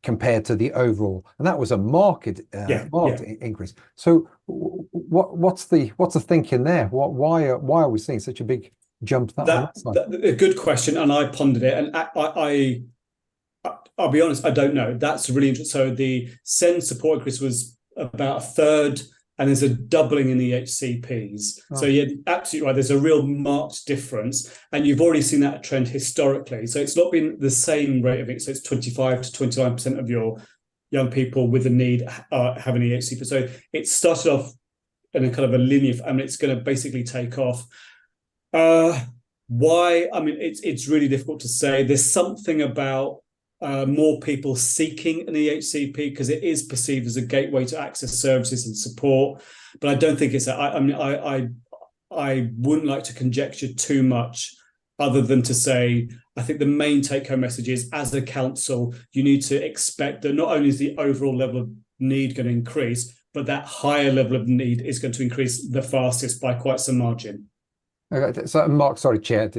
compared to the overall, and that was a marked increase. So what's the thinking there? Why are we seeing such a big jump? That's a good question, and I pondered it, and I'll be honest, I don't know. That's really interesting. So the SEND support increase was about a third, and there's a doubling in the HCPs. Oh. So yeah, absolutely right. There's a real marked difference, and you've already seen that trend historically. So it's not been the same rate of it. So it's 25 to 29% of your young people with a need have an EHCP. So it started off in a kind of a linear. I mean, it's going to basically take off. Why? I mean, it's really difficult to say. There's something about more people seeking an EHCP because it is perceived as a gateway to access services and support. But I don't think it's. I wouldn't like to conjecture too much, other than to say I think the main take-home message is, as a council, you need to expect that not only is the overall level of need going to increase, but that higher level of need is going to increase the fastest by quite some margin. Okay, so Mark, sorry, Chair.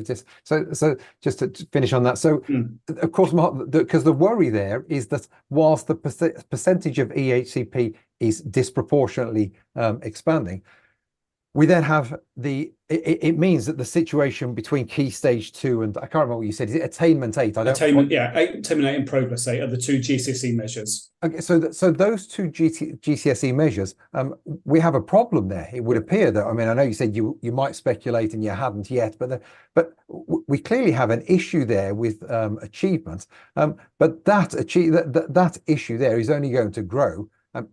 So just to finish on that. So, of course, Mark, because the worry there is that whilst the percentage of EHCP is disproportionately expanding, we then have it means that the situation between Key Stage 2 and I can't remember what you said. Is it Attainment 8? Attainment 8 and Progress 8 are the two GCSE measures. Okay, so those two GCSE measures, we have a problem there. It would appear that, I mean, I know you said you might speculate and you hadn't yet, but we clearly have an issue there with achievement. But that issue there is only going to grow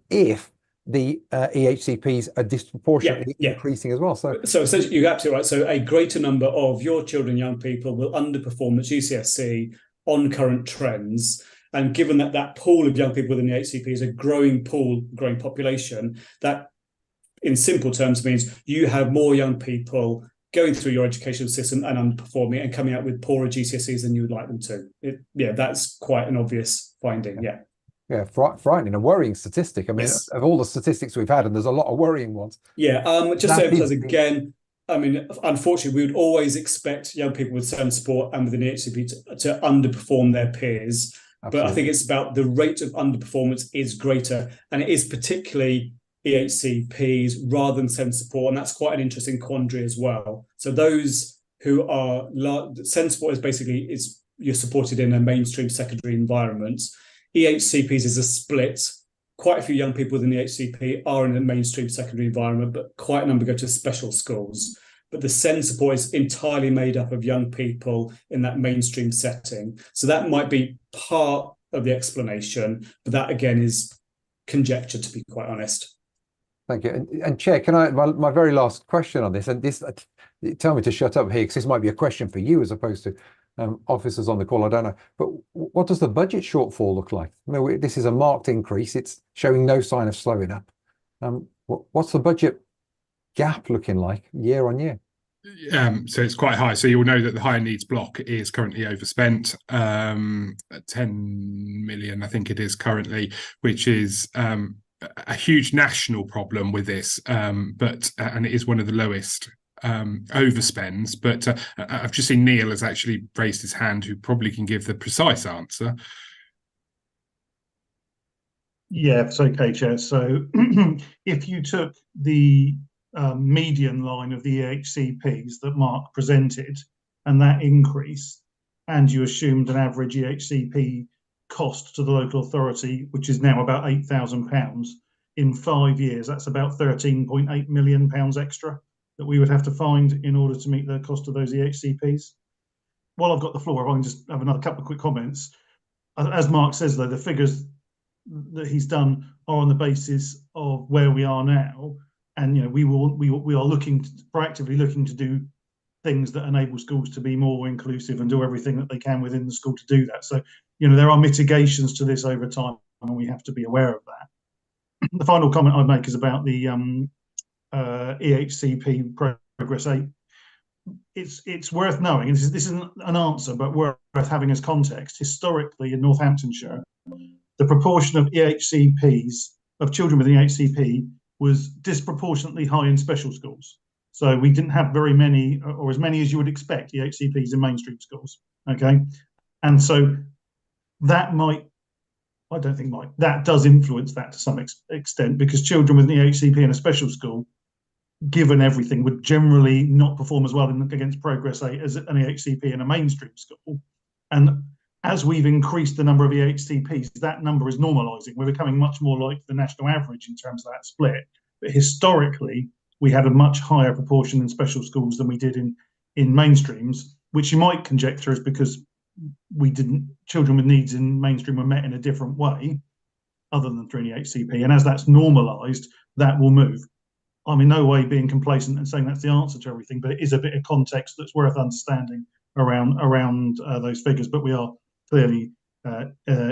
if the EHCPs are disproportionately increasing as well. So essentially, you're absolutely right. So a greater number of your children, young people, will underperform at GCSE on current trends. And given that pool of young people within the EHCP is a growing population, that in simple terms means you have more young people going through your educational system and underperforming and coming out with poorer GCSEs than you would like them to. That's quite an obvious finding. Yeah, frightening, a worrying statistic. I mean, of all the statistics we've had, and there's a lot of worrying ones. Yeah, just to emphasize again, I mean, unfortunately, we would always expect young people with SEND support and within the HCP to underperform their peers. Absolutely. But I think it's about the rate of underperformance is greater, and it is particularly EHCPs rather than SEND support, and that's quite an interesting quandary as well. So those who are SEND support is basically you're supported in a mainstream secondary environment. EHCPs is a split. Quite a few young people within the EHCP are in a mainstream secondary environment, but quite a number go to special schools. But the SEND support is entirely made up of young people in that mainstream setting. So that might be part of the explanation, but that again is conjecture, to be quite honest. Thank you. And Chair, can I, my very last question on this, and this, tell me to shut up here, because this might be a question for you as opposed to officers on the call, I don't know. But what does the budget shortfall look like? I mean, this is a marked increase. It's showing no sign of slowing up. What's the budget gap looking like year on year? So it's quite high. So you'll know that the higher needs block is currently overspent, 10 million, I think it is currently, which is a huge national problem with this, and it is one of the lowest overspends. But I've just seen Neil has actually raised his hand, who probably can give the precise answer. Yeah, it's okay, Chair. So if you took the median line of the EHCPs that Mark presented and that increase, and you assumed an average EHCP cost to the local authority, which is now about £8,000 in 5 years, that's about £13.8 million extra that we would have to find in order to meet the cost of those EHCPs. While I've got the floor, if I can just have another couple of quick comments. As Mark says, though, the figures that he's done are on the basis of where we are now, and we are proactively looking to do things that enable schools to be more inclusive and do everything that they can within the school to do that. So there are mitigations to this over time, and we have to be aware of that. The final comment I'd make is about the EHCP Progress 8. It's worth knowing, and this isn't an answer, but worth having as context. Historically, in Northamptonshire, the proportion of EHCPs, of children with an EHCP, was disproportionately high in special schools. So we didn't have very many, or as many as you would expect, EHCPs in mainstream schools. Okay, and so that that does influence that to some extent, because children with an EHCP in a special school, given everything, would generally not perform as well against Progress 8 as an EHCP in a mainstream school. And as we've increased the number of EHCPs, that number is normalising. We're becoming much more like the national average in terms of that split. But historically, we had a much higher proportion in special schools than we did in mainstreams, which you might conjecture is because children with needs in mainstream were met in a different way, other than through an EHCP. And as that's normalised, that will move. I'm in no way being complacent and saying that's the answer to everything, but it is a bit of context that's worth understanding around those figures. But we are clearly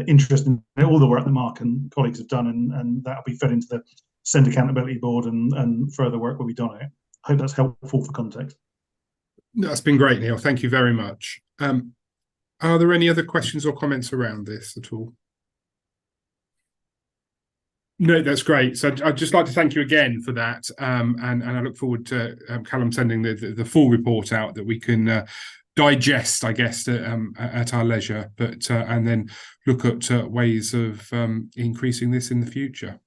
interested in all the work that Mark and colleagues have done, and that'll be fed into the SEND Accountability Board, and further work will be done on it. I hope that's helpful for context. That's been great, Neil. Thank you very much. Are there any other questions or comments around this at all? No, that's great. So I'd just like to thank you again for that, and I look forward to Callum sending the full report out that we can digest, I guess, at our leisure, but and then look at ways of increasing this in the future.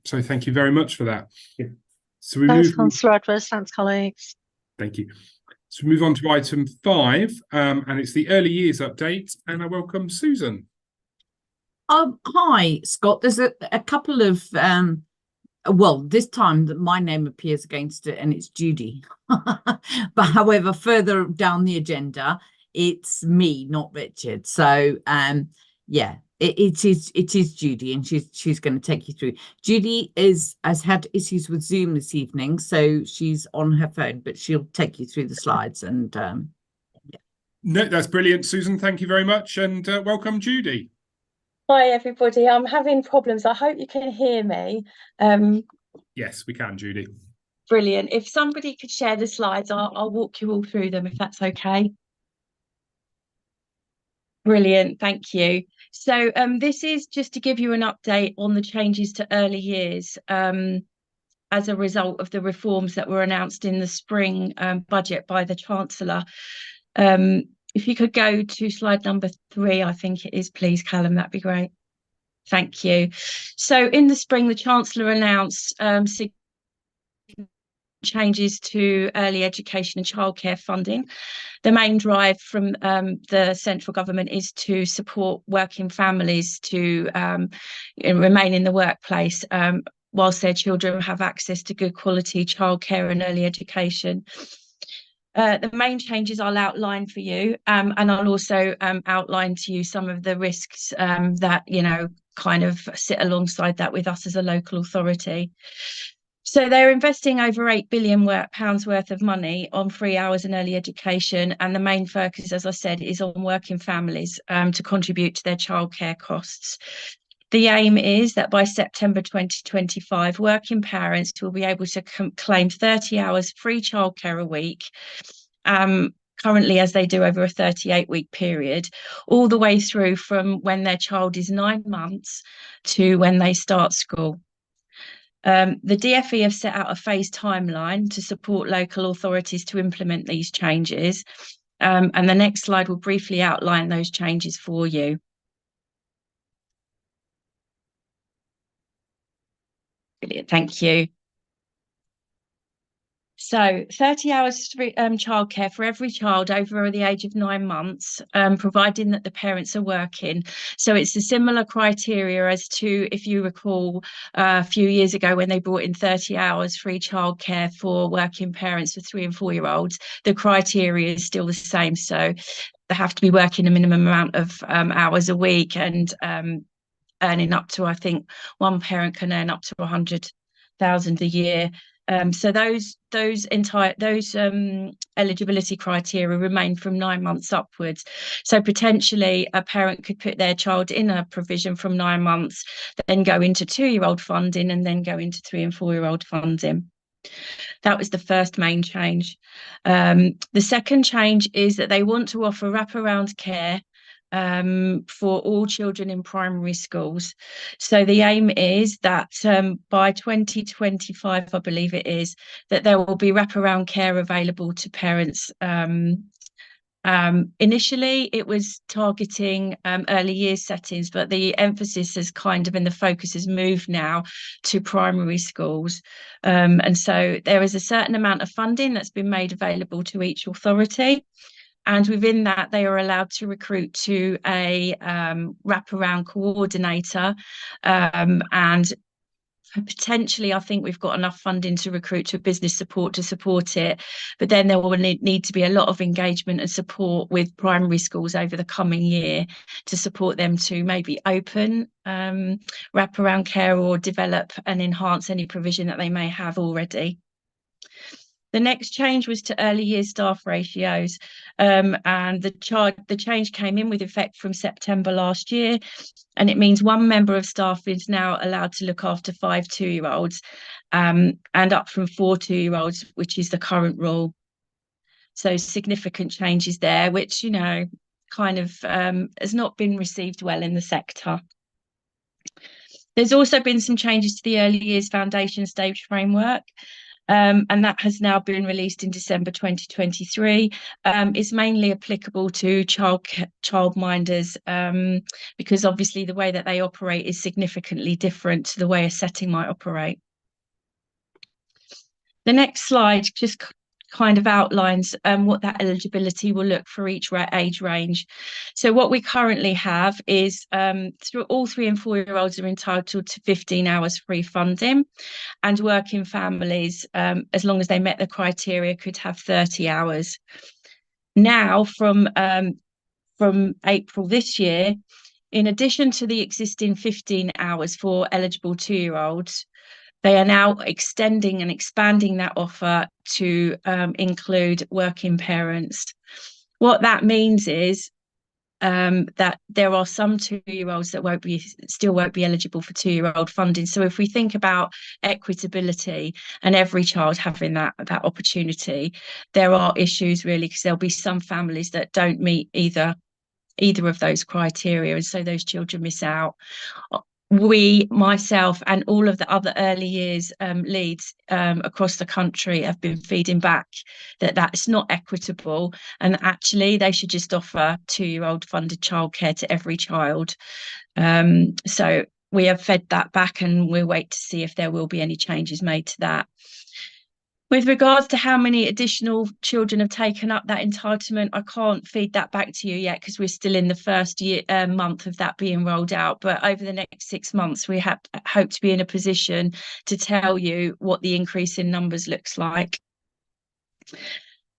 So thank you very much for that. Yeah. So we Thanks, move. Councillor Edwards. Thanks, colleagues. Thank you. So we move on to item 5, and it's the early years update, and I welcome Susan. Hi, Scott. There's a couple of well, this time that my name appears against it, and it's Judy. But however, further down the agenda, it's me, not Richard. So yeah, it is Judy, and she's going to take you through. Judy has had issues with Zoom this evening, so she's on her phone, but she'll take you through the slides. And yeah. No, that's brilliant, Susan. Thank you very much, and welcome, Judy. Hi everybody, I'm having problems. I hope you can hear me. Yes, we can, Judy. Brilliant. If somebody could share the slides, I'll walk you all through them if that's okay. Brilliant, thank you. So this is just to give you an update on the changes to early years as a result of the reforms that were announced in the spring budget by the Chancellor. If you could go to slide number 3, I think it is, please, Callum, that'd be great. Thank you. So in the spring, the Chancellor announced changes to early education and childcare funding. The main drive from the central government is to support working families to remain in the workplace whilst their children have access to good quality childcare and early education. The main changes I'll outline for you, and I'll also outline to you some of the risks that, you know, kind of sit alongside that with us as a local authority. So they're investing over £8 billion worth of money on free hours and early education, and the main focus, as I said, is on working families to contribute to their childcare costs. The aim is that by September 2025, working parents will be able to claim 30 hours free childcare a week, currently as they do over a 38-week period, all the way through from when their child is 9 months to when they start school. The DfE have set out a phased timeline to support local authorities to implement these changes, and the next slide will briefly outline those changes for you. Brilliant, thank you. So 30 hours childcare for every child over the age of 9 months, providing that the parents are working. So it's a similar criteria as to, if you recall, a few years ago when they brought in 30 hours free childcare for working parents for 3 and 4 year olds. The criteria is still the same. So they have to be working a minimum amount of hours a week and earning up to, I think, one parent can earn up to 100,000 a year. So those eligibility criteria remain from 9 months upwards. So potentially a parent could put their child in a provision from 9 months, then go into 2-year-old funding, and then go into 3 and 4-year-old funding. That was the first main change. The second change is that they want to offer wraparound care for all children in primary schools. So the aim is that by 2025, I believe it is, that there will be wraparound care available to parents. Initially, it was targeting early years settings, but the emphasis has kind of, and the focus has moved now to primary schools. And so there is a certain amount of funding that's been made available to each authority. And within that, they are allowed to recruit to a wraparound coordinator. And potentially, I think we've got enough funding to recruit to business support to support it. But then there will need to be a lot of engagement and support with primary schools over the coming year to support them to maybe open wraparound care or develop and enhance any provision that they may have already. The next change was to early years staff ratios, and the change came in with effect from September last year, and it means one member of staff is now allowed to look after 5 2-year-olds, and up from 4 2-year-olds, which is the current rule. So significant changes there, which, you know, kind of has not been received well in the sector. There's also been some changes to the early years foundation stage framework. And that has now been released in December 2023. It's mainly applicable to childminders because obviously the way that they operate is significantly different to the way a setting might operate. The next slide just kind of outlines what that eligibility will look for each age range. So what we currently have is through all 3 and 4-year-olds are entitled to 15 hours free funding, and working families, as long as they met the criteria, could have 30 hours. Now, from April this year, in addition to the existing 15 hours for eligible 2-year-olds, they are now extending and expanding that offer to include working parents. What that means is that there are some 2-year-olds that still won't be eligible for 2-year-old funding. So if we think about equitability and every child having that opportunity, there are issues really, because there'll be some families that don't meet either of those criteria, and so those children miss out. We, myself, and all of the other early years leads across the country have been feeding back that that's not equitable, and actually they should just offer 2-year-old funded childcare to every child. So we have fed that back, and we'll wait to see if there will be any changes made to that. With regards to how many additional children have taken up that entitlement, I can't feed that back to you yet because we're still in the first month of that being rolled out. But over the next 6 months, we hope to be in a position to tell you what the increase in numbers looks like.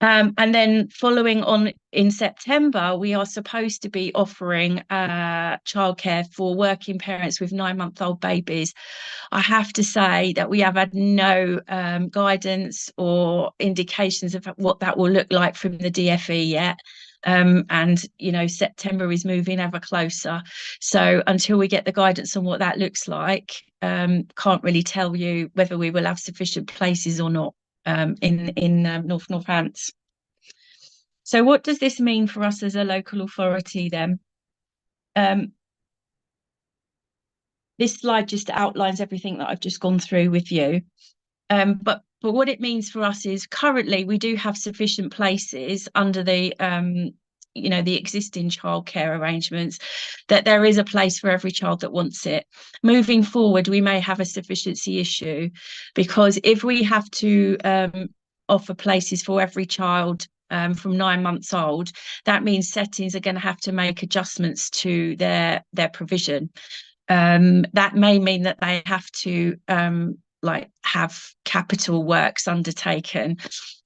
And then following on in September, we are supposed to be offering childcare for working parents with 9-month-old babies. I have to say that we have had no guidance or indications of what that will look like from the DfE yet. And, you know, September is moving ever closer. So until we get the guidance on what that looks like, can't really tell you whether we will have sufficient places or not in North Northants. So what does this mean for us as a local authority then? This slide just outlines everything that I've just gone through with you. But what it means for us is currently we do have sufficient places under the you know, the existing childcare arrangements, that there is a place for every child that wants it. Moving forward, we may have a sufficiency issue, because if we have to offer places for every child from 9 months old, that means settings are going to have to make adjustments to their provision. That may mean that they have to like have capital works undertaken,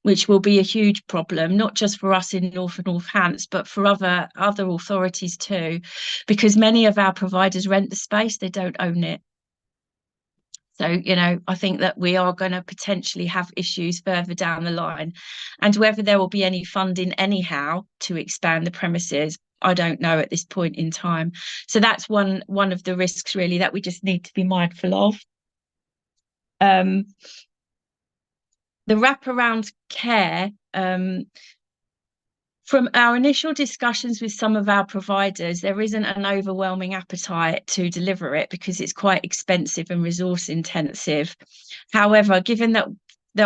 which will be a huge problem, not just for us in North and Northants, but for other authorities too, because many of our providers rent the space, they don't own it. So, you know, I think that we are going to potentially have issues further down the line, and whether there will be any funding anyhow to expand the premises, I don't know at this point in time. So that's one of the risks really that we just need to be mindful of. The wraparound care, from our initial discussions with some of our providers, there isn't an overwhelming appetite to deliver it because it's quite expensive and resource intensive. However, given that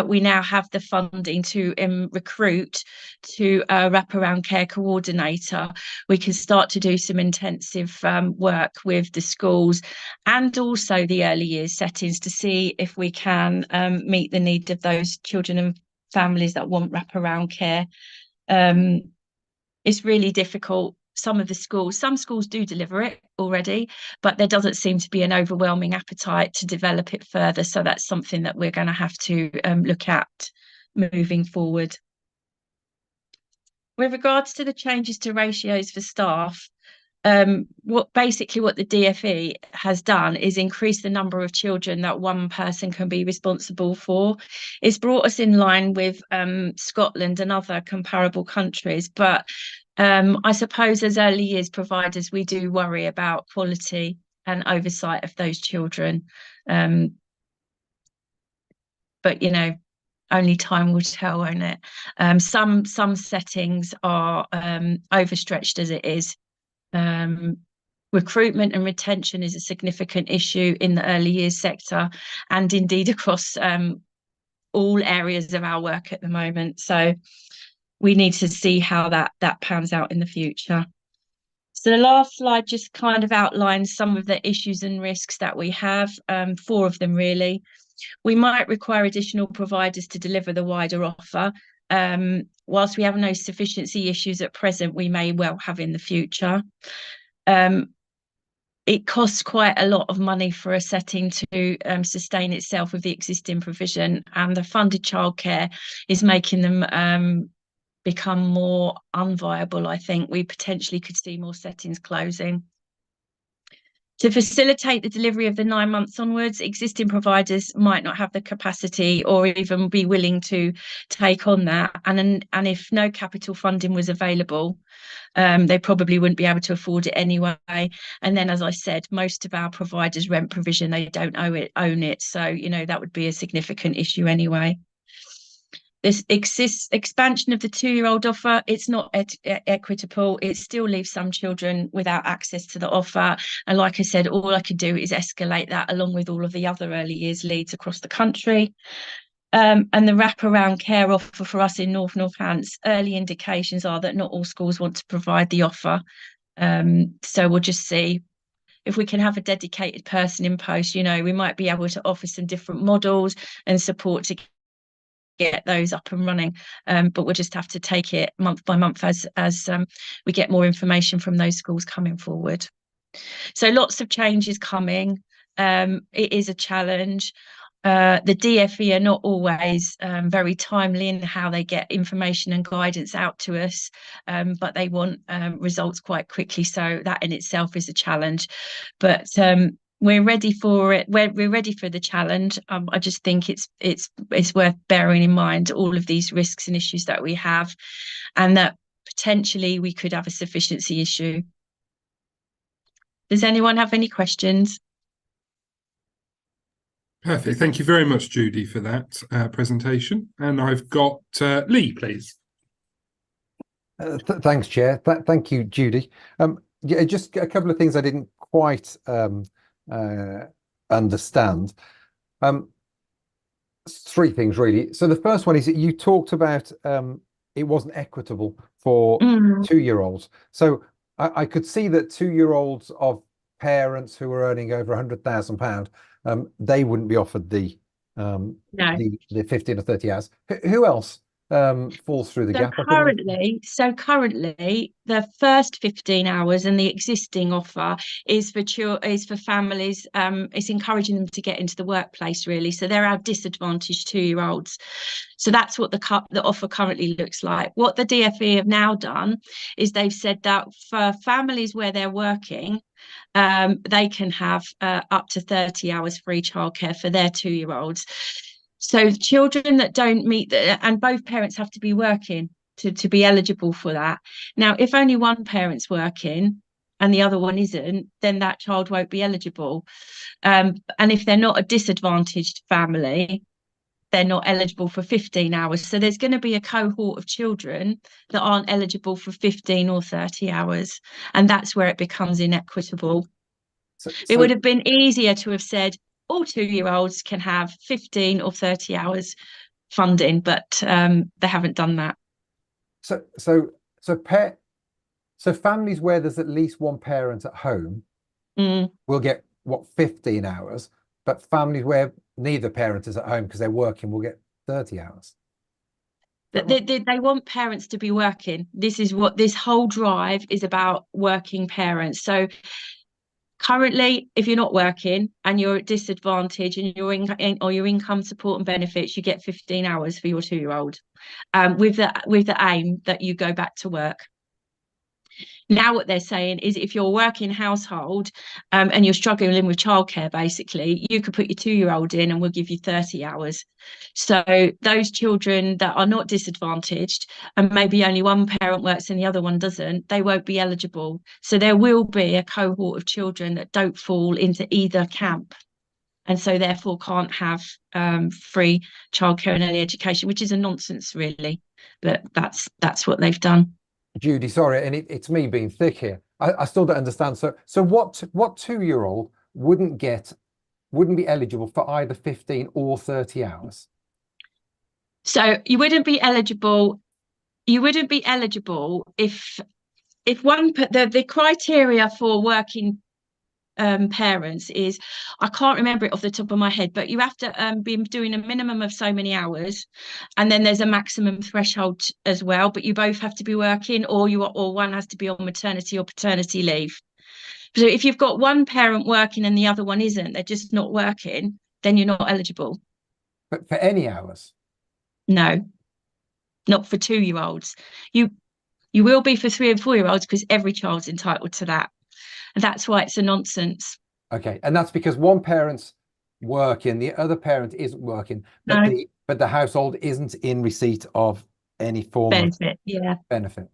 we now have the funding to recruit to a wraparound care coordinator, we can start to do some intensive work with the schools and also the early years settings to see if we can meet the need of those children and families that want wraparound care. It's really difficult. Some schools do deliver it already, but there doesn't seem to be an overwhelming appetite to develop it further. So that's something that we're going to have to look at moving forward. With regards to the changes to ratios for staff, what the DfE has done is increase the number of children that one person can be responsible for. It's brought us in line with Scotland and other comparable countries, but I suppose as early years providers, we do worry about quality and oversight of those children. But, you know, only time will tell, won't it? Some settings are overstretched as it is. Recruitment and retention is a significant issue in the early years sector, and indeed across all areas of our work at the moment. So we need to see how that pans out in the future. So the last slide just kind of outlines some of the issues and risks that we have, 4 of them really. We might require additional providers to deliver the wider offer. Whilst we have no sufficiency issues at present, we may well have in the future. It costs quite a lot of money for a setting to sustain itself with the existing provision, and the funded childcare is making them become more unviable. I think we potentially could see more settings closing. To facilitate the delivery of the 9 months onwards, existing providers might not have the capacity or even be willing to take on that. And if no capital funding was available, they probably wouldn't be able to afford it anyway. And then, as I said, most of our providers rent provision, they don't own it. So, you know, that would be a significant issue anyway. This expansion of the 2-year-old offer, it's not equitable. It still leaves some children without access to the offer. And like I said, all I could do is escalate that along with all of the other early years leads across the country. And the wraparound care offer for us in North Northants, early indications are that not all schools want to provide the offer. So we'll just see. if we can have a dedicated person in post, you know, we might be able to offer some different models and support to get those up and running. But we'll just have to take it month by month as we get more information from those schools coming forward. So lots of changes coming. It is a challenge. The DFE are not always very timely in how they get information and guidance out to us, but they want results quite quickly. So that in itself is a challenge. But we're ready for it. We're ready for the challenge. I just think it's worth bearing in mind all of these risks and issues that we have, and that potentially we could have a sufficiency issue. Does anyone have any questions? Perfect. Thank you very much, Judy, for that presentation. And I've got Lee, please. Thanks, Chair. Thank you, Judy. Yeah, just a couple of things I didn't quite understand. Three things, really. So the first one is that you talked about it wasn't equitable for 2-year-olds. So I could see that 2-year-olds of parents who were earning over £100,000, they wouldn't be offered the 15 or 30 hours. Who else falls through the gap? Currently, the first 15 hours and the existing offer is for families. It's encouraging them to get into the workplace, really. So they're our disadvantaged 2-year-olds. So that's what the offer currently looks like. What the DFE have now done is they've said that for families where they're working, they can have up to 30 hours free childcare for their 2-year-olds. So children that don't meet and both parents have to be working to be eligible for that. Now, if only one parent's working and the other one isn't, then that child won't be eligible. And if they're not a disadvantaged family, they're not eligible for 15 hours. So there's going to be a cohort of children that aren't eligible for 15 or 30 hours. And that's where it becomes inequitable. It would have been easier to have said all 2-year-olds can have 15 or 30 hours funding, but they haven't done that. So families where there's at least one parent at home will get 15 hours, but families where neither parent is at home because they're working will get 30 hours. They want parents to be working. This is what this whole drive is about, working parents. So currently, if you're not working and you're at disadvantage and your income support and benefits, you get 15 hours for your 2-year-old, with the aim that you go back to work. Now what they're saying is if you're a working household and you're struggling with childcare, basically, you could put your 2-year-old in and we'll give you 30 hours. So those children that are not disadvantaged and maybe only one parent works and the other one doesn't, they won't be eligible. So there will be a cohort of children that don't fall into either camp, and so therefore can't have free childcare and early education, which is a nonsense, really. But that's what they've done. Judy, sorry, and it's me being thick here. I still don't understand. So what 2-year-old wouldn't be eligible for either 15 or 30 hours? So you wouldn't be eligible. You wouldn't be eligible if the criteria for working parents is, I can't remember it off the top of my head, but you have to be doing a minimum of so many hours, and then there's a maximum threshold as well, but you both have to be working, or one has to be on maternity or paternity leave. So if you've got one parent working and the other one isn't, they're just not working, then you're not eligible. But for any hours? No, not for 2-year-olds. You will be for 3 and 4-year-olds because every child's entitled to that. And that's why it's a nonsense. Okay, and that's because one parent's working, the other parent isn't working, but the household isn't in receipt of any form benefit. of benefit.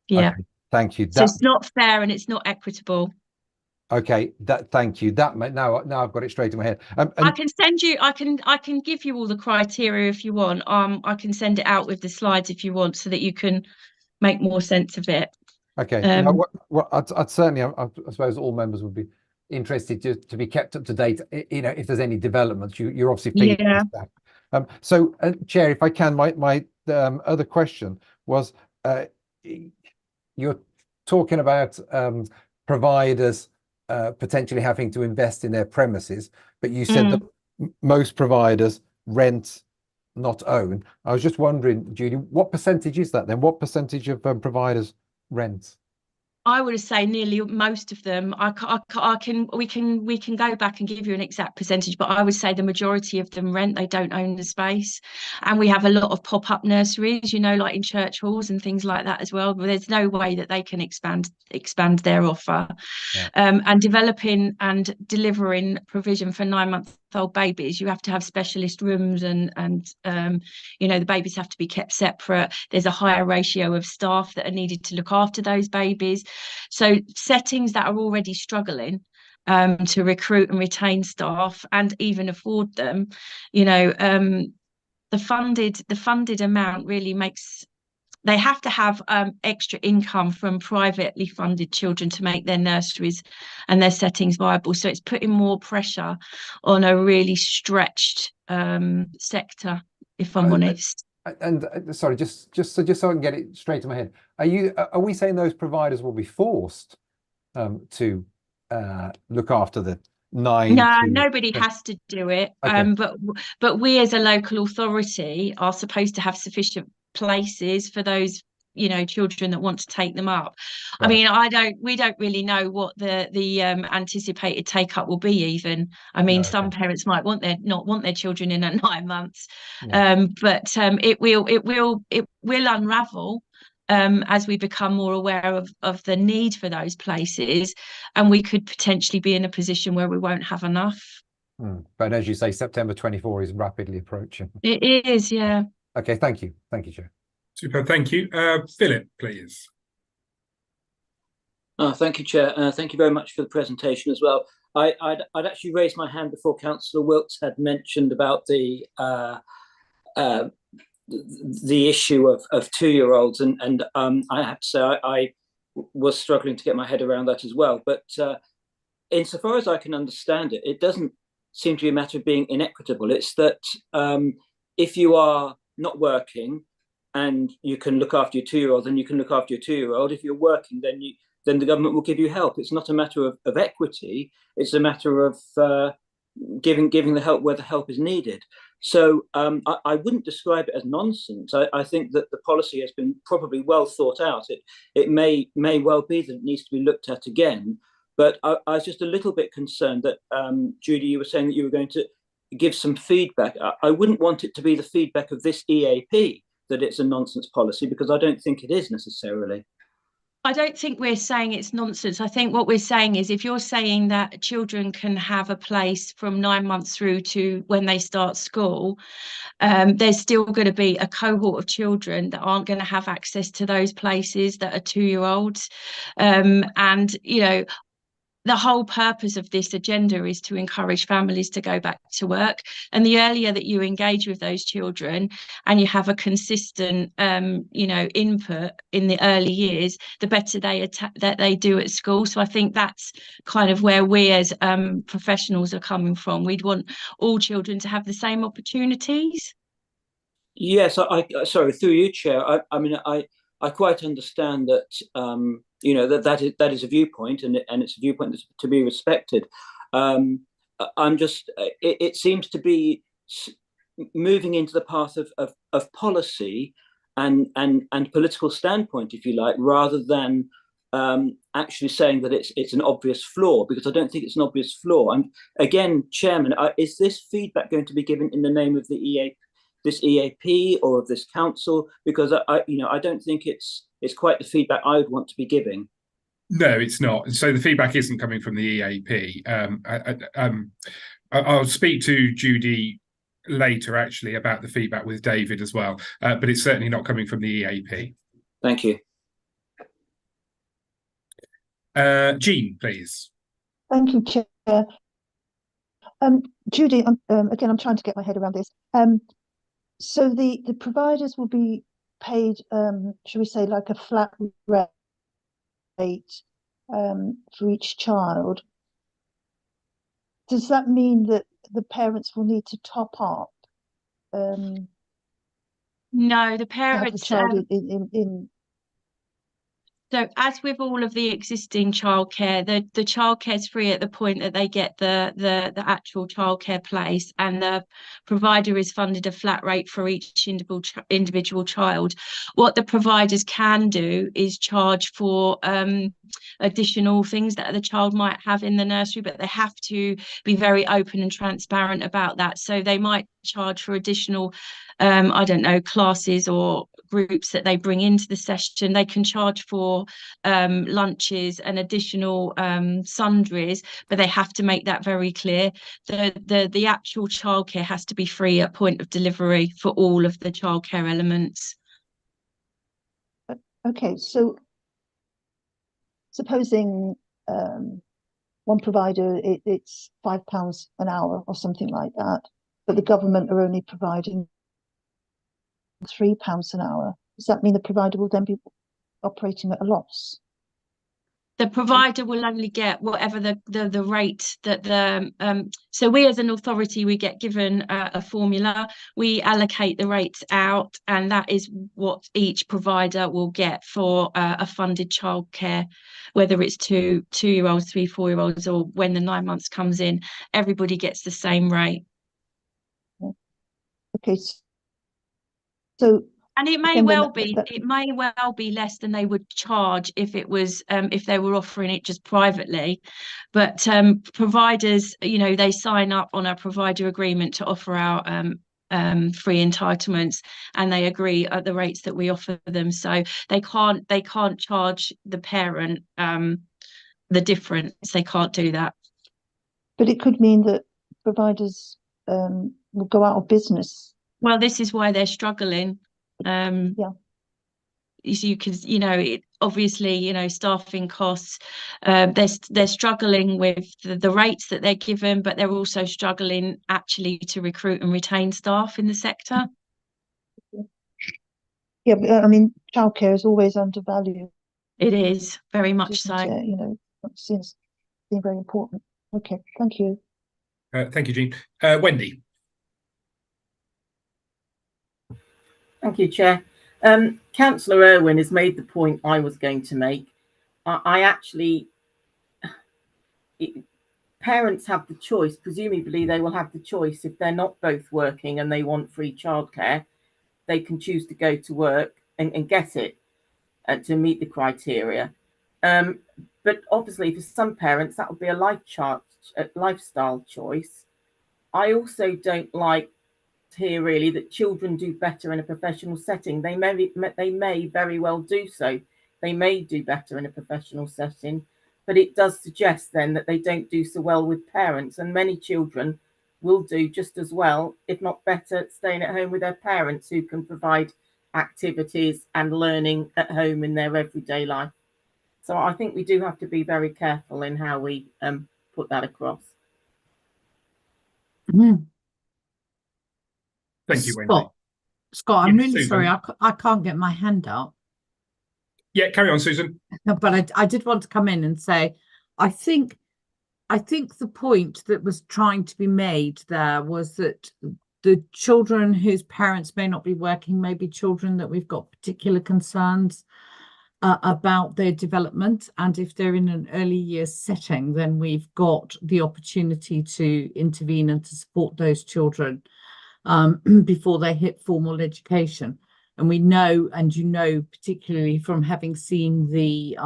Yeah. Okay, thank you. So it's not fair and it's not equitable. Okay, thank you. Now I've got it straight in my head. I can send you. I can give you all the criteria if you want. I can send it out with the slides if you want, so that you can make more sense of it. Okay. I'd certainly, I suppose all members would be interested to be kept up to date. You know, if there's any developments, you're obviously feeding this back. So, Chair, if I can, my other question was, you're talking about providers potentially having to invest in their premises, but you said that most providers rent, not own. I was just wondering, Judy, what percentage is that then? What percentage of providers rent? I would say nearly most of them. We can go back and give you an exact percentage, but I would say the majority of them rent. They don't own the space, and we have a lot of pop-up nurseries, like in church halls and things like that as well. But there's no way that they can expand their offer. Yeah. And developing and delivering provision for 9-month-old babies, you have to have specialist rooms, and the babies have to be kept separate. There's a higher ratio of staff that are needed to look after those babies. So settings that are already struggling to recruit and retain staff and even afford them, the funded amount really makes. They have to have extra income from privately funded children to make their nurseries and their settings viable. So it's putting more pressure on a really stretched sector, if I'm honest. And sorry, just so I can get it straight in my head, are we saying those providers will be forced to look after the 9? No, nobody has to do it. Okay. But we as a local authority are supposed to have sufficient places for those children that want to take them up. I mean, we don't really know what the anticipated take up will be even. I mean, some parents might not want their children in at 9 months. But it will unravel as we become more aware of the need for those places, and we could potentially be in a position where we won't have enough. But as you say, September 24 is rapidly approaching. It is, yeah. Okay, thank you, Chair. Super, thank you. Philip, please. Thank you, Chair. Thank you very much for the presentation as well. I'd actually raised my hand before Councillor Wilkes had mentioned about the issue of 2-year-olds, and I have to say I was struggling to get my head around that as well. But insofar as I can understand it, it doesn't seem to be a matter of being inequitable. It's that if you are not working and you can look after your 2-year-old, then you can look after your 2-year-old. If you're working, then the government will give you help. It's not a matter of equity. It's a matter of giving the help where the help is needed. So I wouldn't describe it as nonsense. I think that the policy has been probably well thought out. It may well be that it needs to be looked at again. But I was just a little bit concerned that, Judy, you were saying that you were going to give some feedback. I wouldn't want it to be the feedback of this EAP that it's a nonsense policy, because I don't think it is necessarily. I don't think we're saying it's nonsense. I think what we're saying is, if you're saying that children can have a place from 9 months through to when they start school, there's still going to be a cohort of children that aren't going to have access to those places that are 2-year-olds. And, the whole purpose of this agenda is to encourage families to go back to work. And the earlier that you engage with those children and you have a consistent, input in the early years, the better that they do at school. So I think that's kind of where we as professionals are coming from. We'd want all children to have the same opportunities. Yes, sorry, through you, Chair. I quite understand that that is a viewpoint, and it's a viewpoint that's to be respected. It seems to be moving into the path of policy and political standpoint, if you like, rather than actually saying that it's an obvious flaw, because I don't think it's an obvious flaw. And again, Chairman, is this feedback going to be given in the name of the EAP or of this council? Because I don't think it's quite the feedback I would want to be giving. No, it's not. So the feedback isn't coming from the EAP. I'll speak to Judy later, actually, about the feedback with David as well, but it's certainly not coming from the EAP. Thank you. Jean, please. Thank you, Chair. Judy, again, I'm trying to get my head around this. So the providers will be paid, should we say, like a flat rate for each child. Does that mean that the parents will need to top up? No, the parents. The child in So as with all of the existing childcare, the childcare is free at the point that they get the actual childcare place, and the provider is funded a flat rate for each individual child. What the providers can do is charge for additional things that the child might have in the nursery, but they have to be very open and transparent about that. So they might charge for additional I don't know, classes or groups that they bring into the session. They can charge for lunches and additional sundries, but they have to make that very clear. The actual childcare has to be free at point of delivery for all of the childcare elements. Okay, so supposing one provider, it's £5 an hour or something like that, but the government are only providing £3 an hour. Does that mean the provider will then be operating at a loss? The provider will only get whatever the rate that so we as an authority, we get given a formula, we allocate the rates out, and that is what each provider will get for a funded childcare, whether it's 2-year-olds, 3-4-year-olds, or when the 9 months comes in, everybody gets the same rate. Okay, so and it may well be less than they would charge if it was if they were offering it just privately, but providers, you know, they sign up on a provider agreement to offer our free entitlements, and they agree at the rates that we offer them, so they can't charge the parent the difference. They can't do that. But it could mean that providers will go out of business. Well, this is why they're struggling. Yeah. You can, you know, obviously, you know, staffing costs, they're struggling with the rates that they're given, but they're also struggling actually to recruit and retain staff in the sector. Yeah, but I mean, childcare is always undervalued. It is, very much so. You know, it seems being very important. Okay, thank you. Thank you, Jean. Wendy. Thank you, Chair. Councillor Irwin has made the point I was going to make. Parents have the choice. Presumably they will have the choice if they're not both working and they want free childcare. They can choose to go to work and get it to meet the criteria. But obviously for some parents that would be a lifestyle choice. I also don't like here really that children do better in a professional setting. They may very well do so. They may do better in a professional setting, but it does suggest then that they don't do so well with parents, and many children will do just as well, if not better, staying at home with their parents who can provide activities and learning at home in their everyday life. So I think we do have to be very careful in how we put that across. Mm. Thank you, Wendy. Scott, I'm Yes, really Susan. sorry. I can't get my hand up. Yeah, carry on, Susan. But I did want to come in and say, I think the point that was trying to be made there was that the children whose parents may not be working may be children that we've got particular concerns about their development. And if they're in an early years setting, then we've got the opportunity to intervene and to support those children before they hit formal education. And we know, and you know, particularly from having seen the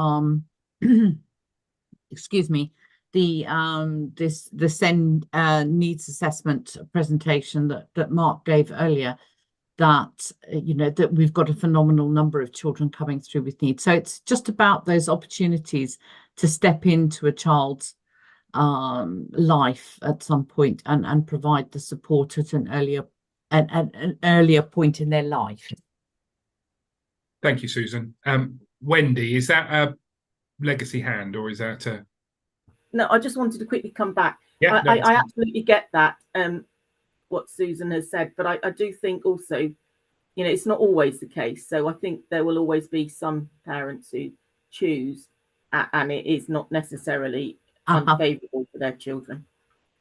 excuse me, the SEND needs assessment presentation that Mark gave earlier, that you know that we've got a phenomenal number of children coming through with needs. So it's just about those opportunities to step into a child's life at some point and provide the support at an earlier point in their life. Thank you, Susan. Wendy, is that a legacy hand or is that a... No, I just wanted to quickly come back. Yeah, I absolutely get that, what Susan has said, but I do think also, you know, it's not always the case. So I think there will always be some parents who choose, and it is not necessarily unfavourable for their children.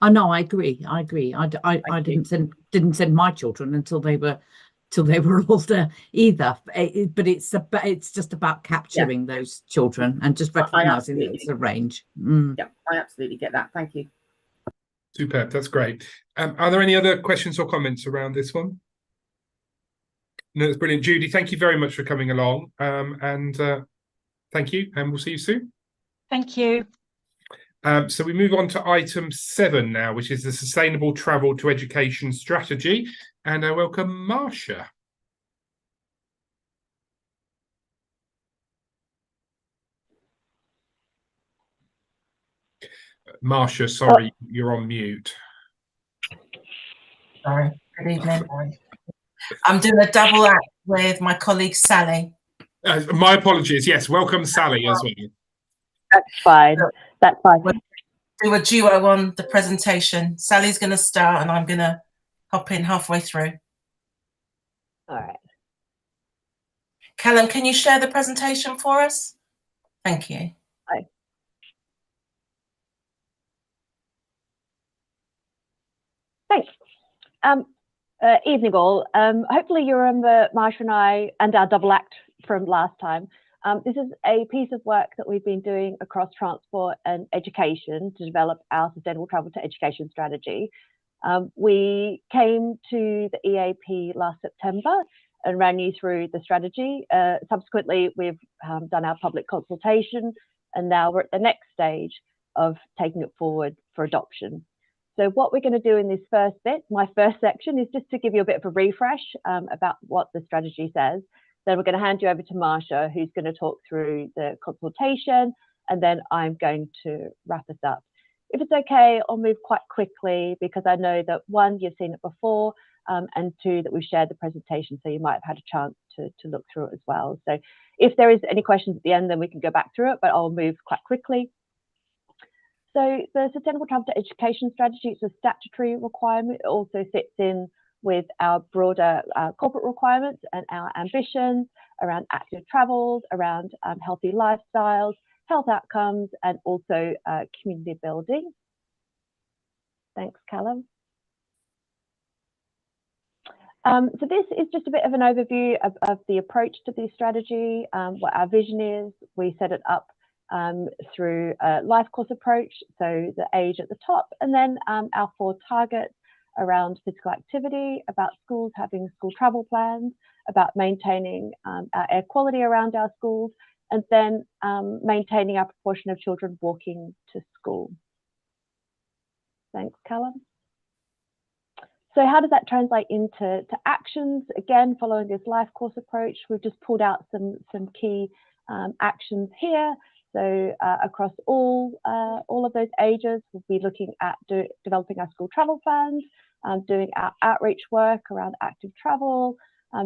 Oh no, I agree. I didn't send my children until they were till they were older either. But it's just about capturing those children and just recognizing that it's a range. Yeah, I absolutely get that. Thank you. Superb, that's great. Are there any other questions or comments around this one? No, that's brilliant. Judy, thank you very much for coming along. And thank you, and we'll see you soon. Thank you. So we move on to item 7 now, which is the Sustainable Travel to Education Strategy. And I welcome Marsha. Marsha, sorry, you're on mute. Sorry, good evening. I'm doing a double act with my colleague Sally. My apologies. Yes, welcome Sally as well. That's fine. That's fine. We'll do a duo on the presentation. Sally's going to start and I'm going to hop in halfway through. All right. Callum, can you share the presentation for us? Thank you. Hi. Thanks. Evening all. Hopefully you remember Marsha and I and our double act from last time. This is a piece of work that we've been doing across transport and education to develop our sustainable travel to education strategy. We came to the EAP last September and ran you through the strategy. Subsequently, we've done our public consultation, and now we're at the next stage of taking it forward for adoption. So what we're going to do in this first bit, my first section, is just to give you a bit of a refresh about what the strategy says. Then we're going to hand you over to Marsha, who's going to talk through the consultation, and then I'm going to wrap us up. If it's okay, I'll move quite quickly because I know that 1, you've seen it before, and 2, that we've shared the presentation, so you might have had a chance to look through it as well. So if there is any questions at the end, then we can go back through it, but I'll move quite quickly. So the Sustainable Travel to Education Strategy is a statutory requirement. It also fits in with our broader corporate requirements and our ambitions around active travels, around healthy lifestyles, health outcomes, and also community building. Thanks, Callum. So this is just a bit of an overview of the approach to the strategy, what our vision is. We set it up through a life course approach, so the age at the top, and then our 4 targets around physical activity, about schools having school travel plans, about maintaining our air quality around our schools, and then maintaining our proportion of children walking to school. Thanks, Callum. So how does that translate into actions? Again, following this life course approach, we've just pulled out some key actions here. So across all of those ages, we'll be looking at developing our school travel plans, doing our outreach work around active travel,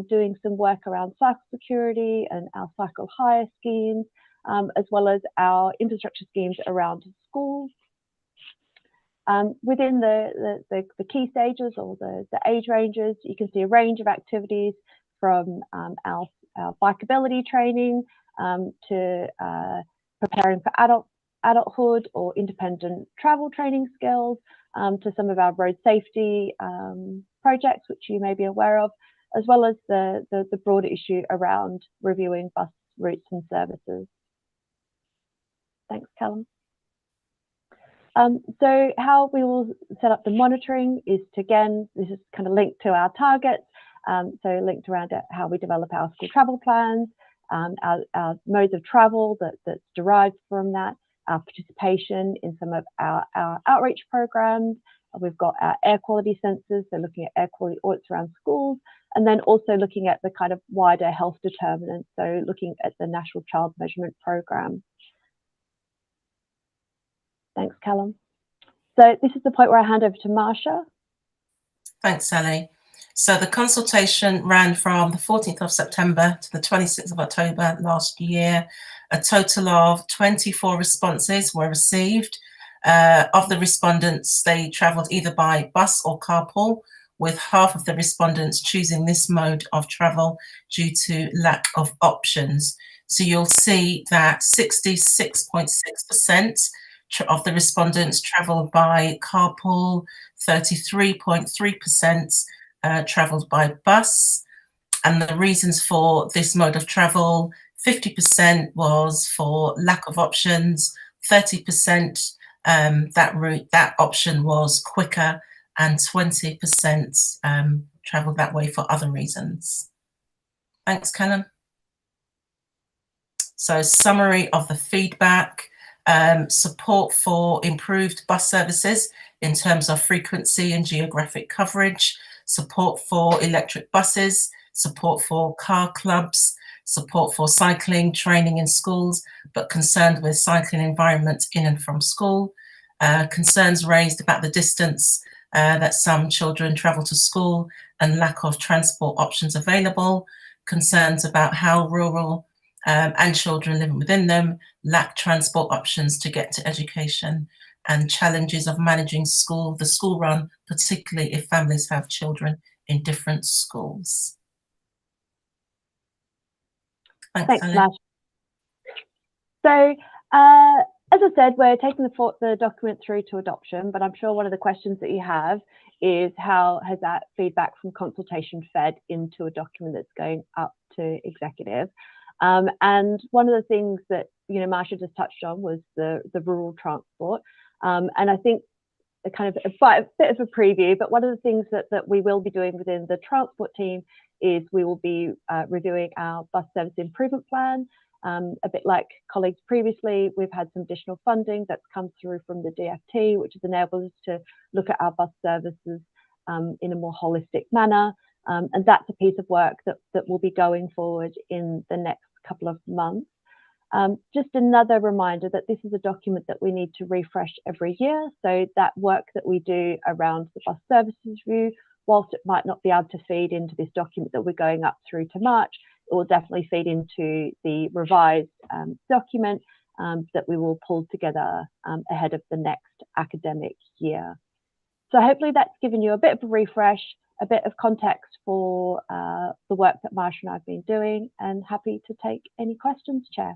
doing some work around cycle security and our cycle hire schemes, as well as our infrastructure schemes around schools. Within the key stages or the age ranges, you can see a range of activities from our bikeability training to preparing for adulthood or independent travel training skills, to some of our road safety projects, which you may be aware of, as well as the broader issue around reviewing bus routes and services. Thanks, Callum. So how we will set up the monitoring is to, again, this is kind of linked to our targets, so linked around how we develop our school travel plans, our modes of travel that's derived from that, our participation in some of our outreach programs. We've got our air quality sensors, so looking at air quality audits around schools, and then also looking at the kind of wider health determinants, so looking at the National Child Measurement Programme. Thanks, Callum. So this is the point where I hand over to Marsha. Thanks, Sally. So the consultation ran from the 14th of September to the 26th of October last year. A total of 24 responses were received. Of the respondents, they travelled either by bus or carpool, with half of the respondents choosing this mode of travel due to lack of options. So you'll see that 66.6% of the respondents travelled by carpool, 33.3% travelled by bus, And the reasons for this mode of travel, 50% was for lack of options, 30% that option was quicker, and 20% travelled that way for other reasons. Thanks, Callum. So summary of the feedback, support for improved bus services in terms of frequency and geographic coverage, support for electric buses, support for car clubs, support for cycling training in schools, but concerned with cycling environment in and from school, concerns raised about the distance that some children travel to school and lack of transport options available, concerns about how rural and children living within them lack transport options to get to education, and challenges of managing the school run, particularly if families have children in different schools. Thanks, Mash. So, as I said, we're taking the document through to adoption, but I'm sure one of the questions that you have is how has that feedback from consultation fed into a document that's going up to executive? And one of the things that, you know, Marsha just touched on was the rural transport. And I think a kind of a bit of a preview, but one of the things that we will be doing within the transport team is we will be reviewing our bus service improvement plan. A bit like colleagues previously, we've had some additional funding that's come through from the DFT, which has enabled us to look at our bus services in a more holistic manner. And that's a piece of work that will be going forward in the next couple of months. Just another reminder that this is a document that we need to refresh every year. So that work that we do around the bus services review, whilst it might not be able to feed into this document that we're going up through to March, it will definitely feed into the revised document that we will pull together ahead of the next academic year. So hopefully that's given you a bit of a refresh, a bit of context for the work that Marsha and I have been doing, and happy to take any questions, Chair.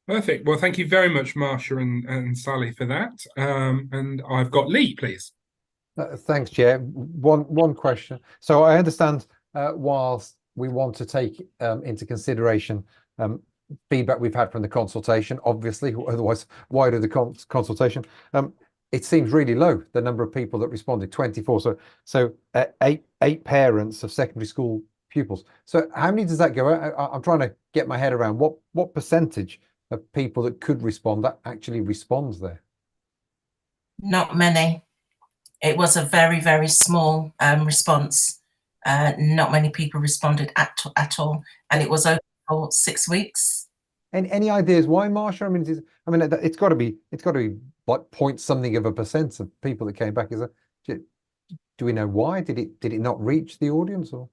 Perfect. Well, thank you very much, Marsha and Sally, for that. And I've got Lee, please. Thanks, Chair. One question. So I understand whilst we want to take into consideration feedback we've had from the consultation, obviously, otherwise why do the consultation? It seems really low, the number of people that responded, 24. So eight parents of secondary school pupils. So how many does that go? I'm trying to get my head around what percentage of people that could respond that actually responds there. Not many. It was a very, very small response. Not many people responded at all, and it was open for 6 weeks. Any ideas why, Marsha? I mean, it's got to be like point something of a percent of people that came back. Do we know why? Did it not reach the audience, or?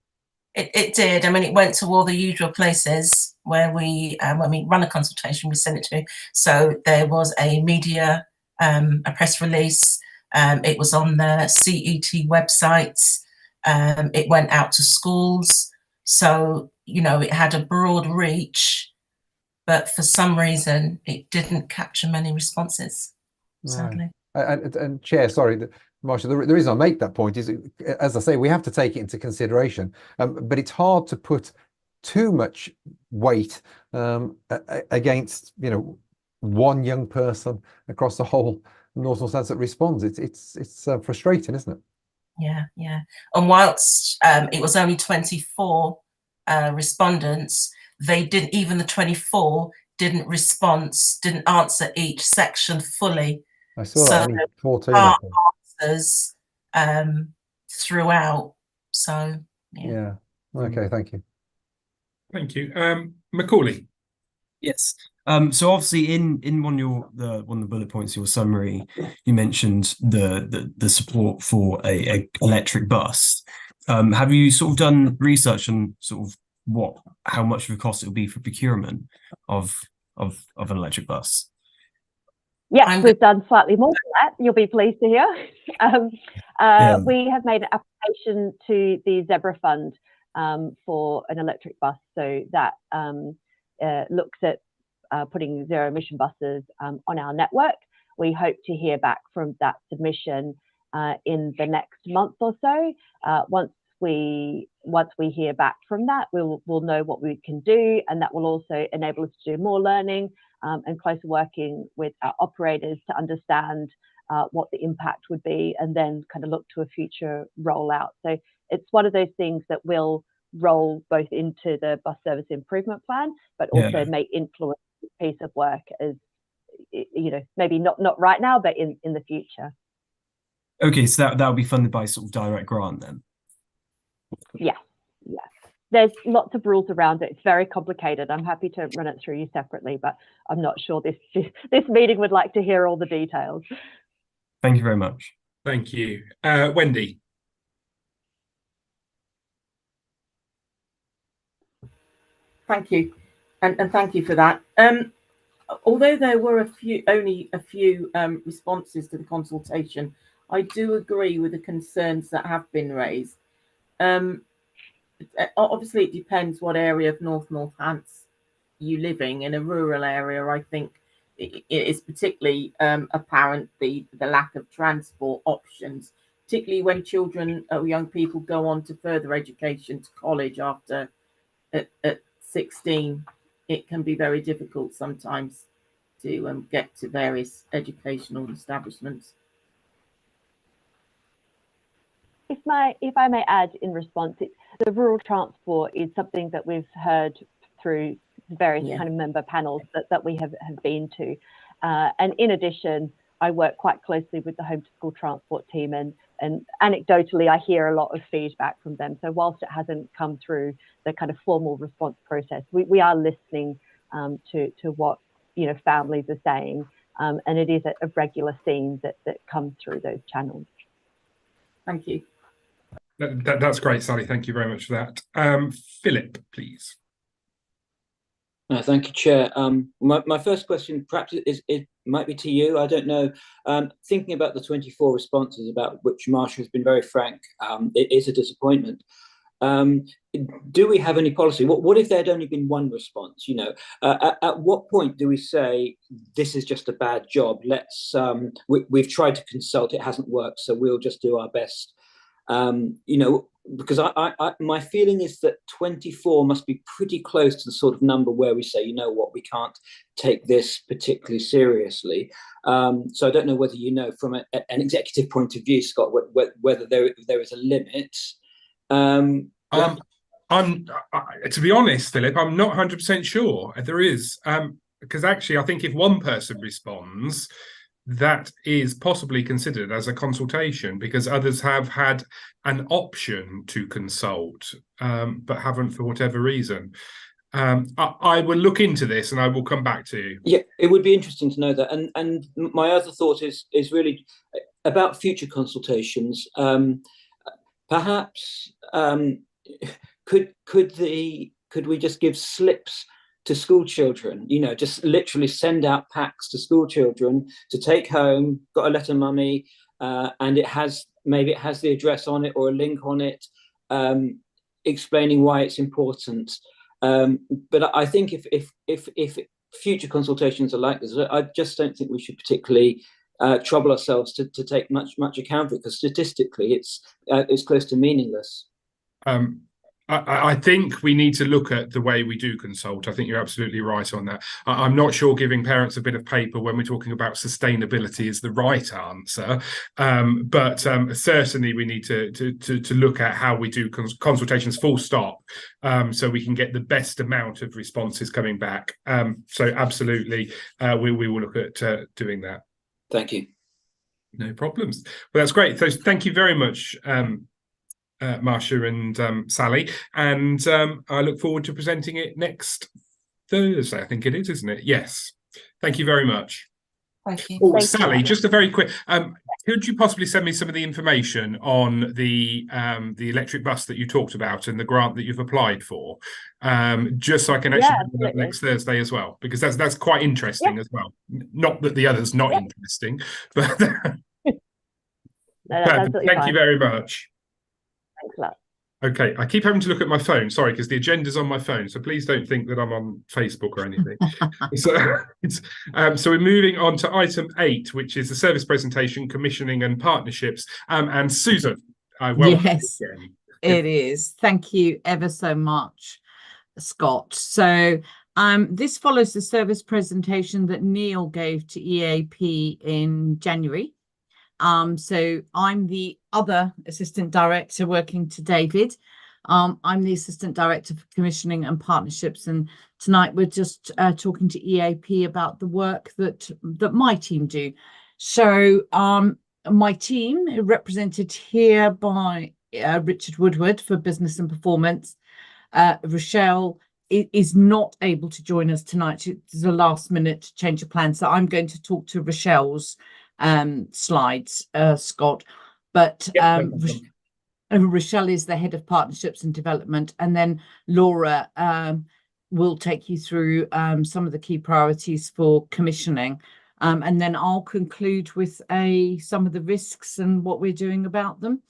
It did. I mean, it went to all the usual places where we when we run a consultation, we send it to. So there was a media, a press release. It was on the CET websites. It went out to schools. So, you know, it had a broad reach, but for some reason it didn't capture many responses, sadly. And Chair, sorry, Marsha, the reason I make that point is, as I say, we have to take it into consideration, but it's hard to put too much weight against, you know, one young person across the whole North South that responds. It's frustrating, isn't it? Yeah. And whilst it was only 24 respondents, they didn't, even the 24 didn't answer each section fully. I saw that, only 14 answers throughout. So yeah. Okay, thank you. Thank you. Macaulay. Yes. So obviously in one of the bullet points of your summary, you mentioned the support for a electric bus. Have you sort of done research on sort of how much of a cost it will be for procurement of an electric bus? Yes, we've done slightly more than that. You'll be pleased to hear. We have made an application to the Zebra Fund for an electric bus, so that looks at putting zero emission buses on our network. We hope to hear back from that submission in the next month or so. Once we once we hear back from that, we'll know what we can do, and that will also enable us to do more learning and closer working with our operators to understand what the impact would be, and then kind of look to a future rollout. So it's one of those things that will roll both into the bus service improvement plan, but also may influence this piece of work as, you know, maybe not right now, but in the future. Okay, so that will be funded by sort of direct grant then? Yeah. There's lots of rules around it. It's very complicated. I'm happy to run it through you separately, but I'm not sure this meeting would like to hear all the details. Thank you very much. Thank you. Wendy. Thank you, and thank you for that. Although there were only a few responses to the consultation, I do agree with the concerns that have been raised. Obviously, it depends what area of Northants you living. In a rural area, I think it is particularly apparent the lack of transport options, particularly when children or young people go on to further education to college after at 16. It can be very difficult sometimes to get to various educational establishments. If I may add in response, the rural transport is something that we've heard through various kind of member panels that we have been to. And in addition, I work quite closely with the home to school transport team, and anecdotally, I hear a lot of feedback from them. So whilst it hasn't come through the kind of formal response process, we are listening to what, you know, families are saying, and it is a regular theme that comes through those channels. Thank you. That's great, Sally. Thank you very much for that. Philip, please. Thank you, Chair. My first question perhaps it might be to you. I don't know. Thinking about the 24 responses, about which Marsha has been very frank, it is a disappointment. Do we have any policy? What if there had only been one response? You know, at what point do we say this is just a bad job? We've tried to consult, it hasn't worked, so we'll just do our best. You know, because my feeling is that 24 must be pretty close to the sort of number where we say, you know what, we can't take this particularly seriously. So I don't know whether you know from an executive point of view, Scott, whether there is a limit. To be honest, Philip, I'm not 100% sure there is, because actually I think if one person responds, that is possibly considered as a consultation, because others have had an option to consult, but haven't for whatever reason. I will look into this and I will come back to you. Yeah, it would be interesting to know that. And my other thought is really about future consultations. Perhaps could we just give slips to school children, you know, just literally send out packs to school children to take home, got a letter, mummy, and it has the address on it or a link on it, explaining why it's important. But I think if future consultations are like this, I just don't think we should particularly trouble ourselves to take much account of it, because statistically it's close to meaningless. I think we need to look at the way we do consult. I think you're absolutely right on that. I'm not sure giving parents a bit of paper when we're talking about sustainability is the right answer, but certainly we need to look at how we do consultations full stop, so we can get the best amount of responses coming back. So absolutely, we will look at doing that. Thank you. No problems. Well, that's great. So thank you very much, Marsha and Sally, and I look forward to presenting it next Thursday, I think it is, isn't it? Yes. Thank you very much. Thank you. Oh, Sally, just a very quick, could you possibly send me some of the information on the electric bus that you talked about and the grant that you've applied for, just so I can actually do that next Thursday as well, because that's quite interesting as well. Not that the other's not interesting, but thank you very much. Thanks a lot. Okay, I keep having to look at my phone, sorry, because the agenda's on my phone, so please don't think that I'm on Facebook or anything. So we're moving on to item 8, which is the service presentation, commissioning and partnerships. And Susan, I welcome you again. It is. Thank you ever so much, Scott. So this follows the service presentation that Neil gave to EAP in January. So I'm the other assistant director working to David. I'm the assistant director for commissioning and partnerships, and tonight we're just talking to EAP about the work that my team do. So my team, represented here by Richard Woodward for business and performance. Rochelle is not able to join us tonight. It's a last minute change of plans, so I'm going to talk to Rochelle's slides, Scott. But Rochelle is the head of partnerships and development, and then Laura will take you through some of the key priorities for commissioning. And then I'll conclude with some of the risks and what we're doing about them,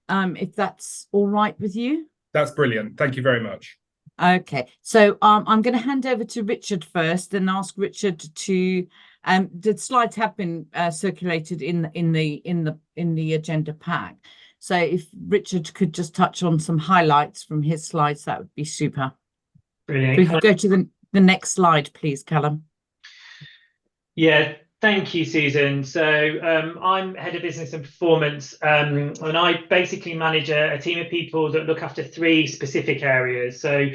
if that's all right with you. That's brilliant. Thank you very much. Okay, so I'm going to hand over to Richard first and ask Richard to. The slides have been circulated in the agenda pack. So if Richard could just touch on some highlights from his slides, that would be super. Brilliant. We could go to the next slide, please, Callum. Yeah, thank you, Susan. So I'm head of business and performance, and I basically manage a team of people that look after 3 specific areas. So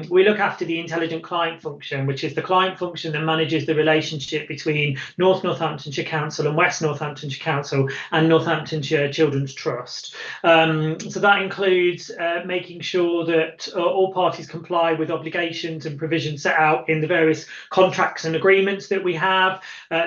we look after the intelligent client function, which is the client function that manages the relationship between North Northamptonshire Council and West Northamptonshire Council and Northamptonshire Children's Trust. So that includes making sure that all parties comply with obligations and provisions set out in the various contracts and agreements that we have,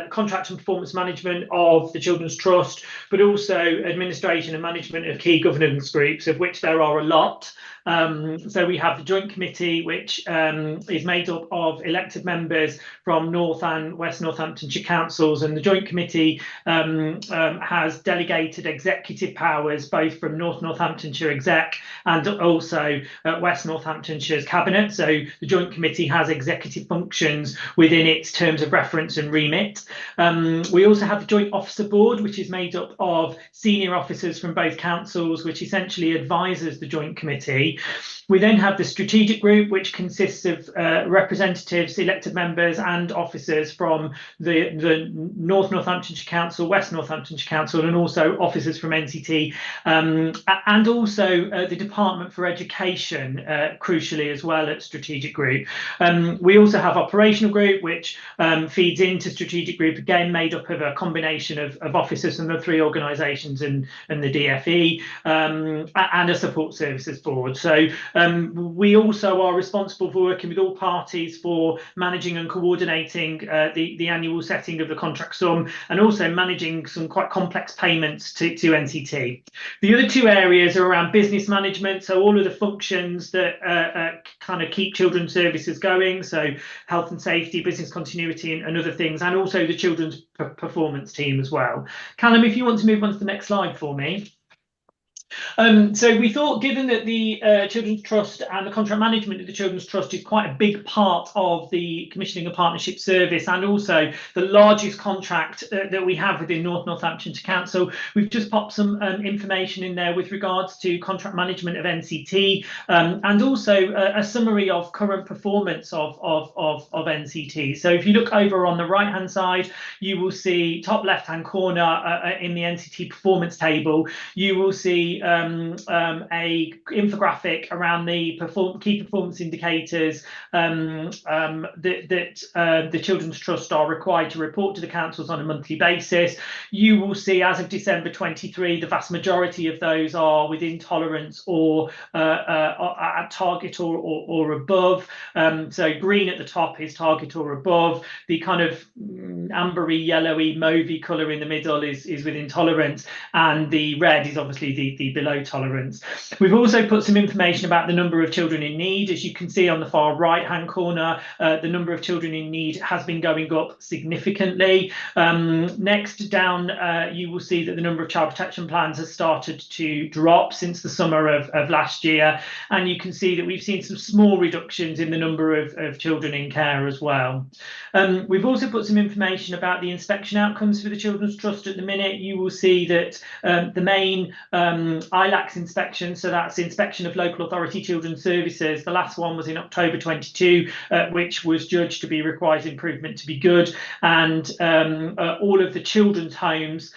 contract and performance management of the Children's Trust, but also administration and management of key governance groups, of which there are a lot. So we have the Joint Committee, which is made up of elected members from North and West Northamptonshire Councils, and the Joint Committee has delegated executive powers both from North Northamptonshire Exec and also West Northamptonshire's Cabinet. So the Joint Committee has executive functions within its terms of reference and remit. We also have the Joint Officer Board, which is made up of senior officers from both councils, which essentially advises the Joint Committee. We then have the strategic group, which consists of representatives, elected members and officers from the North Northamptonshire Council, West Northamptonshire Council, and also officers from NCT, and also the Department for Education, crucially as well at strategic group. We also have operational group, which feeds into strategic group, again made up of a combination of officers from the 3 organisations and the DFE, and a support services board. So we also are responsible for working with all parties for managing and coordinating the annual setting of the contract sum, and also managing some quite complex payments to NCT. The other 2 areas are around business management, so all of the functions that kind of keep children's services going, so health and safety, business continuity and other things, and also the children's performance team as well. Callum, if you want to move on to the next slide for me. So we thought, given that the Children's Trust and the contract management of the Children's Trust is quite a big part of the commissioning and partnership service, and also the largest contract that we have within North Northamptonshire Council, we've just popped some information in there with regards to contract management of NCT, and also a summary of current performance of NCT. So if you look over on the right hand side, you will see top left hand corner in the NCT performance table, you will see a infographic around the key performance indicators that the Children's Trust are required to report to the councils on a monthly basis. You will see, as of December 23, the vast majority of those are within tolerance or at target or above. So green at the top is target or above. The kind of ambery, yellowy, mauvey colour in the middle is within tolerance, and the red is obviously the below tolerance. We've also put some information about the number of children in need. As you can see on the far right hand corner, the number of children in need has been going up significantly. Next down, you will see that the number of child protection plans has started to drop since the summer of last year, and you can see that we've seen some small reductions in the number of children in care as well. We've also put some information about the inspection outcomes for the Children's Trust at the minute. You will see that the main ILACS inspection, so that's inspection of local authority children's services. The last one was in October 22, which was judged to be requires improvement to be good, and all of the children's homes,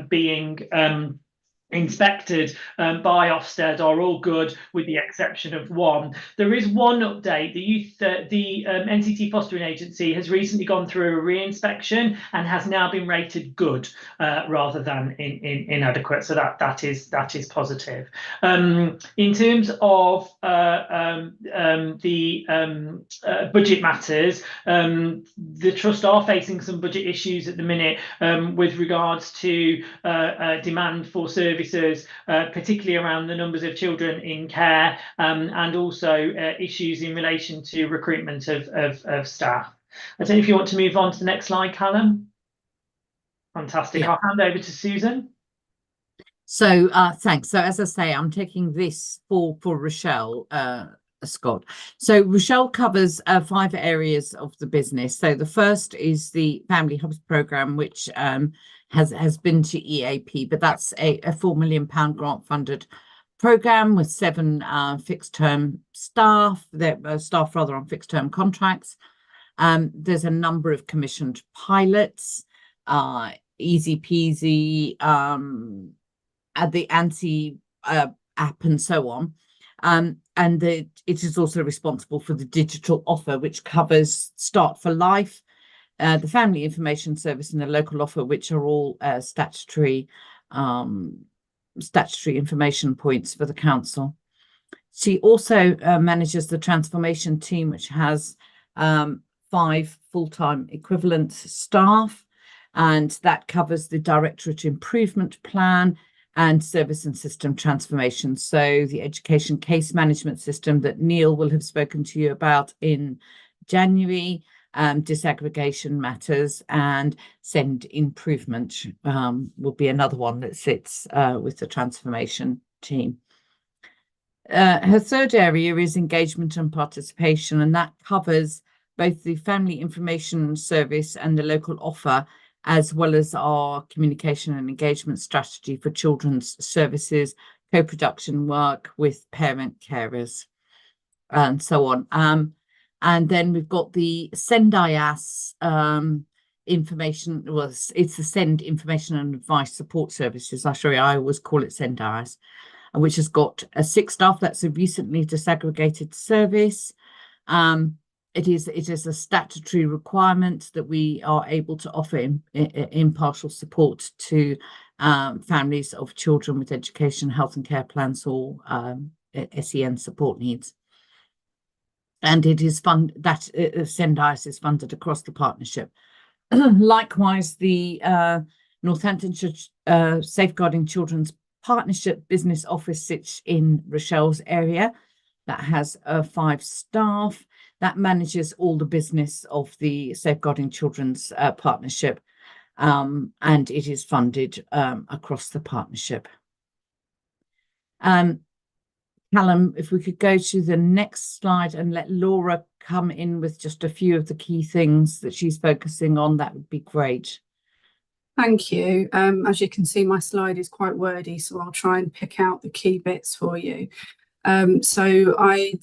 being inspected by Ofsted are all good, with the exception of one. There is one update. The NCT Fostering Agency has recently gone through a re-inspection and has now been rated good rather than inadequate. So that is positive. In terms of budget matters, the trust are facing some budget issues at the minute with regards to demand for services, particularly around the numbers of children in care, and also issues in relation to recruitment of staff. I don't know if you want to move on to the next slide, Callum. Fantastic. Yeah. I'll hand over to Susan. So thanks. So as I say, I'm taking this for Rochelle Scott. So Rochelle covers 5 areas of the business. So the first is the Family Hubs program, which has been to EAP, but that's a £4 million grant funded program with 7 fixed term staff, on fixed term contracts. There's a number of commissioned pilots, easy peasy, the ANSI app and so on. And it is also responsible for the digital offer, which covers Start for Life, the Family Information Service, and the local offer, which are all statutory information points for the council. She also manages the transformation team, which has 5 full-time equivalent staff, and that covers the Directorate Improvement Plan and service and system transformation. So the education case management system that Neil will have spoken to you about in January, disaggregation matters, and send improvement will be another one that sits with the transformation team. Her third area is engagement and participation, and that covers both the Family Information Service and the local offer, as well as our communication and engagement strategy for children's services, co-production work with parent carers, and so on. And then we've got the SEND-IAS information. Well, it's the SEND Information and Advice Support Services. I always call it SEND-IAS, which has got 6 staff. That's a recently disaggregated service. It is a statutory requirement that we are able to offer impartial support to families of children with education, health and care plans, or SEN support needs. And it is SEND-IAS is funded across the partnership. Likewise, the Northamptonshire Safeguarding Children's Partnership Business Office sits in Rochelle's area. That has 5 staff. That manages all the business of the Safeguarding Children's Partnership, and it is funded across the partnership. Callum, if we could go to the next slide and let Laura come in with just a few of the key things that she's focusing on, that would be great. Thank you. As you can see, my slide is quite wordy, so I'll try and pick out the key bits for you. So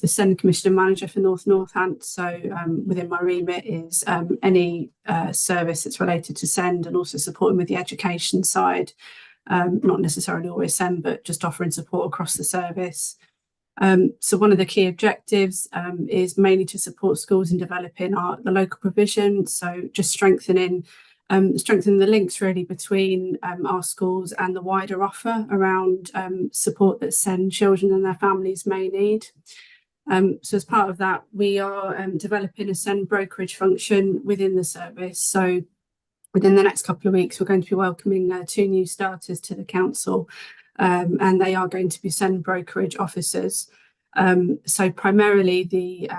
the SEND Commissioner Manager for North Northant, so within my remit is any service that's related to SEND, and also supporting with the education side, not necessarily always SEND, but just offering support across the service. So one of the key objectives is mainly to support schools in developing the local provision, so just strengthening the links really between our schools and the wider offer around support that SEND children and their families may need. So as part of that, we are developing a SEND brokerage function within the service. So within the next couple of weeks, we're going to be welcoming 2 new starters to the council, and they are going to be SEND brokerage officers. So primarily the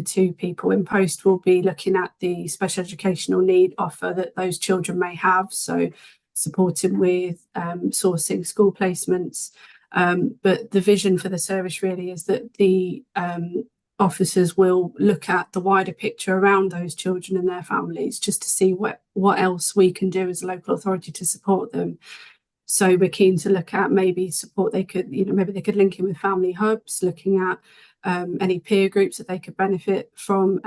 2 people in post will be looking at the special educational need offer that those children may have, so supporting with sourcing school placements. But the vision for the service really is that the officers will look at the wider picture around those children and their families, just to see what else we can do as a local authority to support them. So we're keen to look at maybe support they could, maybe they could link in with family hubs, looking at any peer groups that they could benefit from,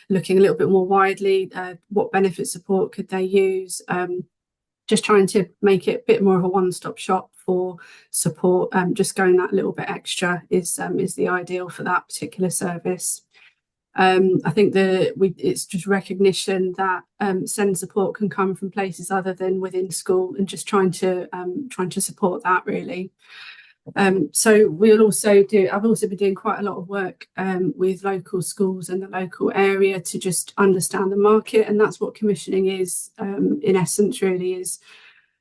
looking a little bit more widely, what benefit support could they use, just trying to make it a bit more of a one-stop shop for support. Just going that little bit extra is the ideal for that particular service. I think it's just recognition that SEND support can come from places other than within school, and just trying to support that really. So I've also been doing quite a lot of work with local schools and the local area to just understand the market, and that's what commissioning is in essence really, is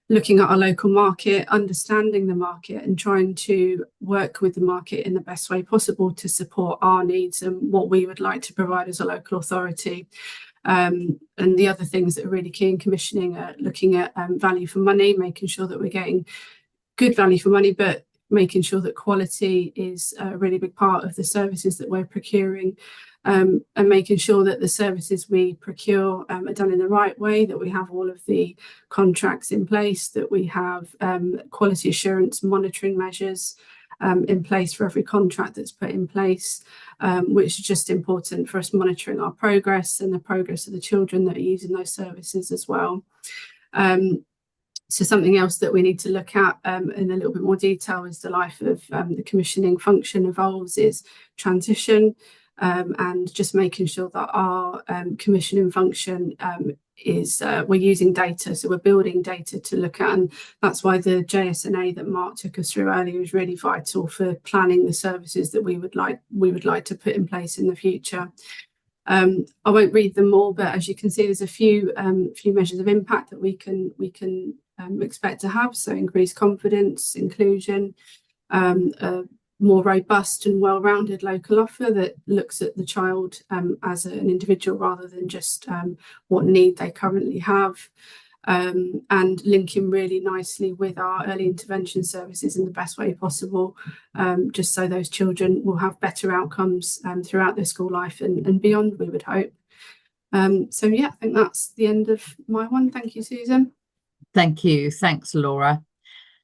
looking at our local market, understanding the market and trying to work with the market in the best way possible to support our needs and what we would like to provide as a local authority. And the other things that are really key in commissioning are looking at value for money, making sure that we're getting good value for money, but making sure that quality is a really big part of the services that we're procuring, and making sure that the services we procure are done in the right way, that we have all of the contracts in place, that we have quality assurance monitoring measures in place for every contract that's put in place, which is just important for us monitoring our progress and the progress of the children that are using those services as well. So something else that we need to look at in a little bit more detail as the life of the commissioning function evolves is transition, and just making sure that our commissioning function is we're using data, so we're building data to look at, and that's why the JSNA that Mark took us through earlier is really vital for planning the services that we would like to put in place in the future. I won't read them all, but as you can see, there's a few measures of impact that we can expect to have. So increased confidence, inclusion, a more robust and well-rounded local offer that looks at the child as an individual rather than just what need they currently have, and linking really nicely with our early intervention services in the best way possible, just so those children will have better outcomes throughout their school life and beyond, we would hope. So yeah, I think that's the end of my one. Thank you, Susan. Thank you. Thanks, Laura.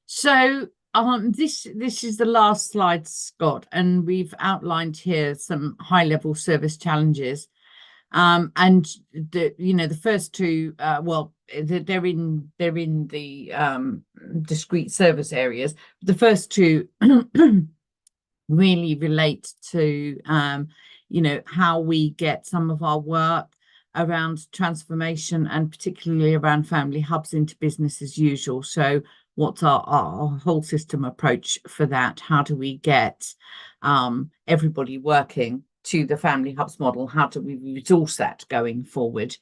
So this is the last slide, Scott, and we've outlined here some high-level service challenges. And the first two, they're in the discrete service areas. The first two really relate to how we get some of our work around transformation and particularly around family hubs into business as usual. So what's our whole system approach for that? How do we get everybody working to the family hubs model? How do we resource that going forward?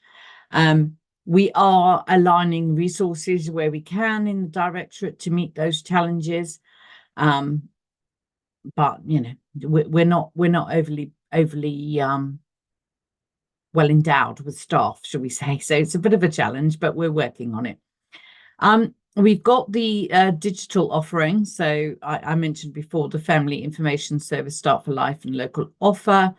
We are aligning resources where we can in the directorate to meet those challenges, but we're not overly well endowed with staff, shall we say? So it's a bit of a challenge, but we're working on it. We've got the digital offering. So I mentioned before the Family Information Service Start for Life and Local Offer.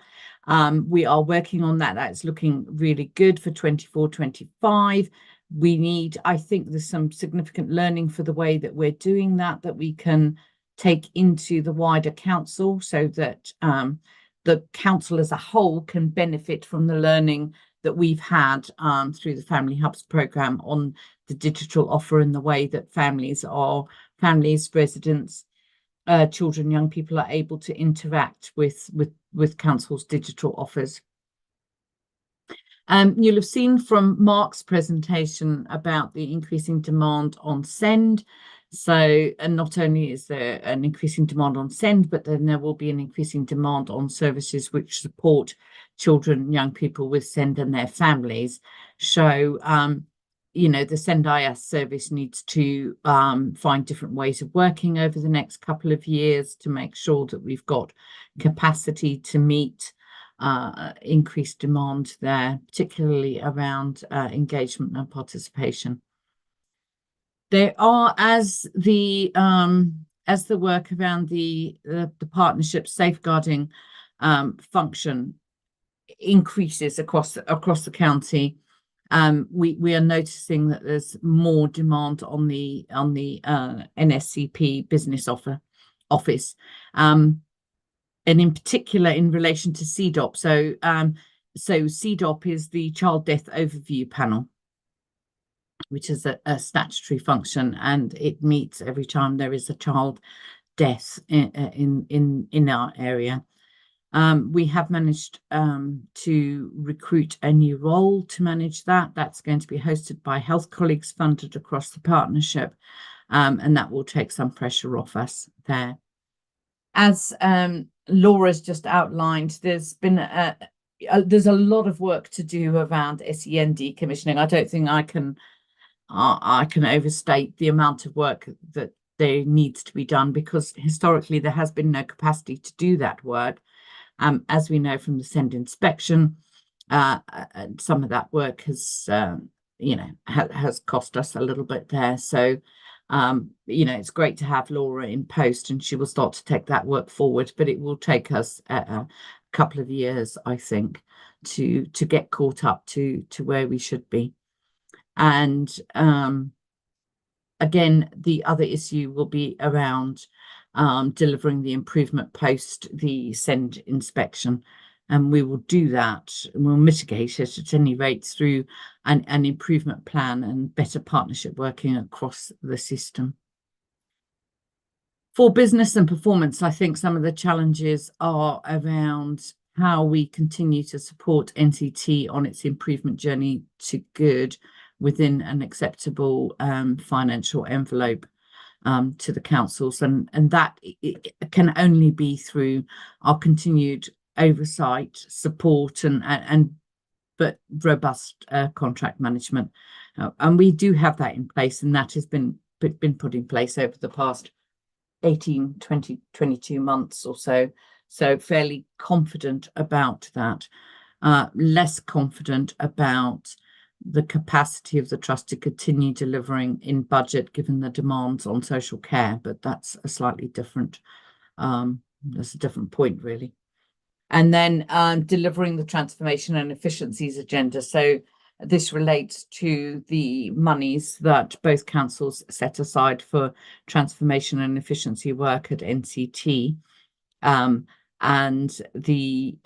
We are working on that. That's looking really good for 24-25. We need, I think there's some significant learning for the way that we're doing that we can take into the wider council, so that the council as a whole can benefit from the learning that we've had through the Family Hubs programme on the digital offer and the way that families, residents, children, young people are able to interact with council's digital offers. You'll have seen from Mark's presentation about the increasing demand on SEND. So, and not only is there an increasing demand on SEND, but then there will be an increasing demand on services which support children, young people with SEND and their families. So, the SEND IS service needs to find different ways of working over the next couple of years to make sure that we've got capacity to meet increased demand there, particularly around engagement and participation. There are, as the work around the partnership safeguarding function increases across the county, We are noticing that there's more demand on the NSCP business office, and in particular in relation to CDOP. So CDOP is the Child Death Overview Panel, which is a statutory function, and it meets every time there is a child death in our area. We have managed to recruit a new role to manage that. That's going to be hosted by health colleagues funded across the partnership, and that will take some pressure off us there. As Laura's just outlined, there's a lot of work to do around SEN decommissioning. I don't think I can overstate the amount of work that there needs to be done, because historically there has been no capacity to do that work. As we know from the SEND inspection, some of that work has cost us a little bit there. So, it's great to have Laura in post, and she will start to take that work forward, but it will take us a couple of years, I think, to get caught up to where we should be. And again, the other issue will be around delivering the improvement post the SEND inspection, and we will do that, and we'll mitigate it at any rate through an improvement plan and better partnership working across the system. For business and performance, I think some of the challenges are around how we continue to support NCT on its improvement journey to good within an acceptable financial envelope to the councils, and that it can only be through our continued oversight, support, but robust contract management, and we do have that in place, and that has been put in place over the past 18, 20, 22 months or so. So fairly confident about that. Less confident about the capacity of the trust to continue delivering in budget given the demands on social care, but that's a slightly different that's a different point really. And then delivering the transformation and efficiencies agenda. So this relates to the monies that both councils set aside for transformation and efficiency work at NCT, and the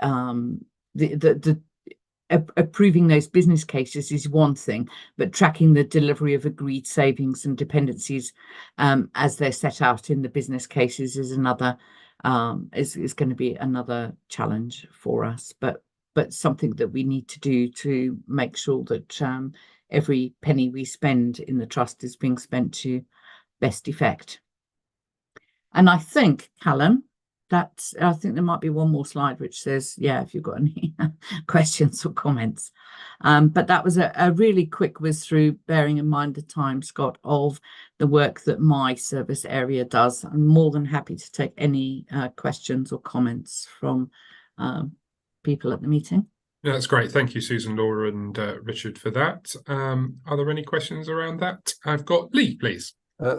approving those business cases is one thing, but tracking the delivery of agreed savings and dependencies as they're set out in the business cases is another is going to be another challenge for us, but something that we need to do to make sure that every penny we spend in the trust is being spent to best effect. And I think, Callum, I think there might be one more slide which says, yeah, if you've got any questions or comments. But that was a really quick whiz through, bearing in mind the time, Scott, of the work that my service area does. I'm more than happy to take any questions or comments from people at the meeting. Yeah, that's great. Thank you, Susan, Laura, and Richard for that. Are there any questions around that? I've got Lee, please.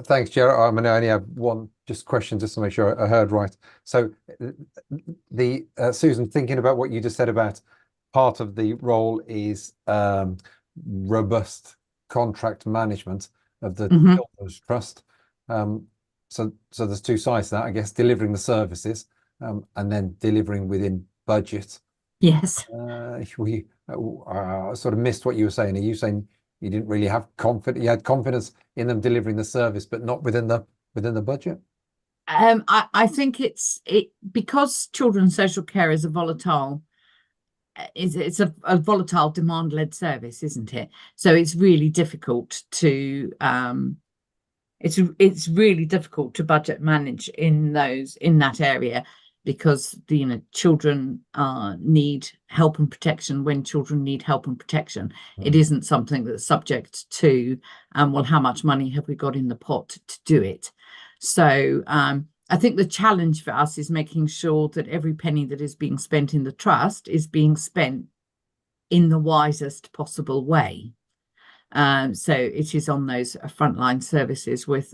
Thanks, Gerard. I mean, I only have one question just to make sure I heard right. So Susan, thinking about what you just said about part of the role is robust contract management of the Children's Trust. So there's two sides to that, I guess, delivering the services and then delivering within budget. Yes. We sort of missed what you were saying. Are you saying you didn't really have confidence? You had confidence in them delivering the service, but not within the budget? I think it's because children's social care is a volatile. It's a volatile demand-led service, isn't it? So it's really difficult to it's really difficult to budget manage in that area, because children need help and protection when children need help and protection. It isn't something that's subject to well, how much money have we got in the pot to do it? So I think the challenge for us is making sure that every penny that is being spent in the trust is being spent in the wisest possible way. So it is on those frontline services with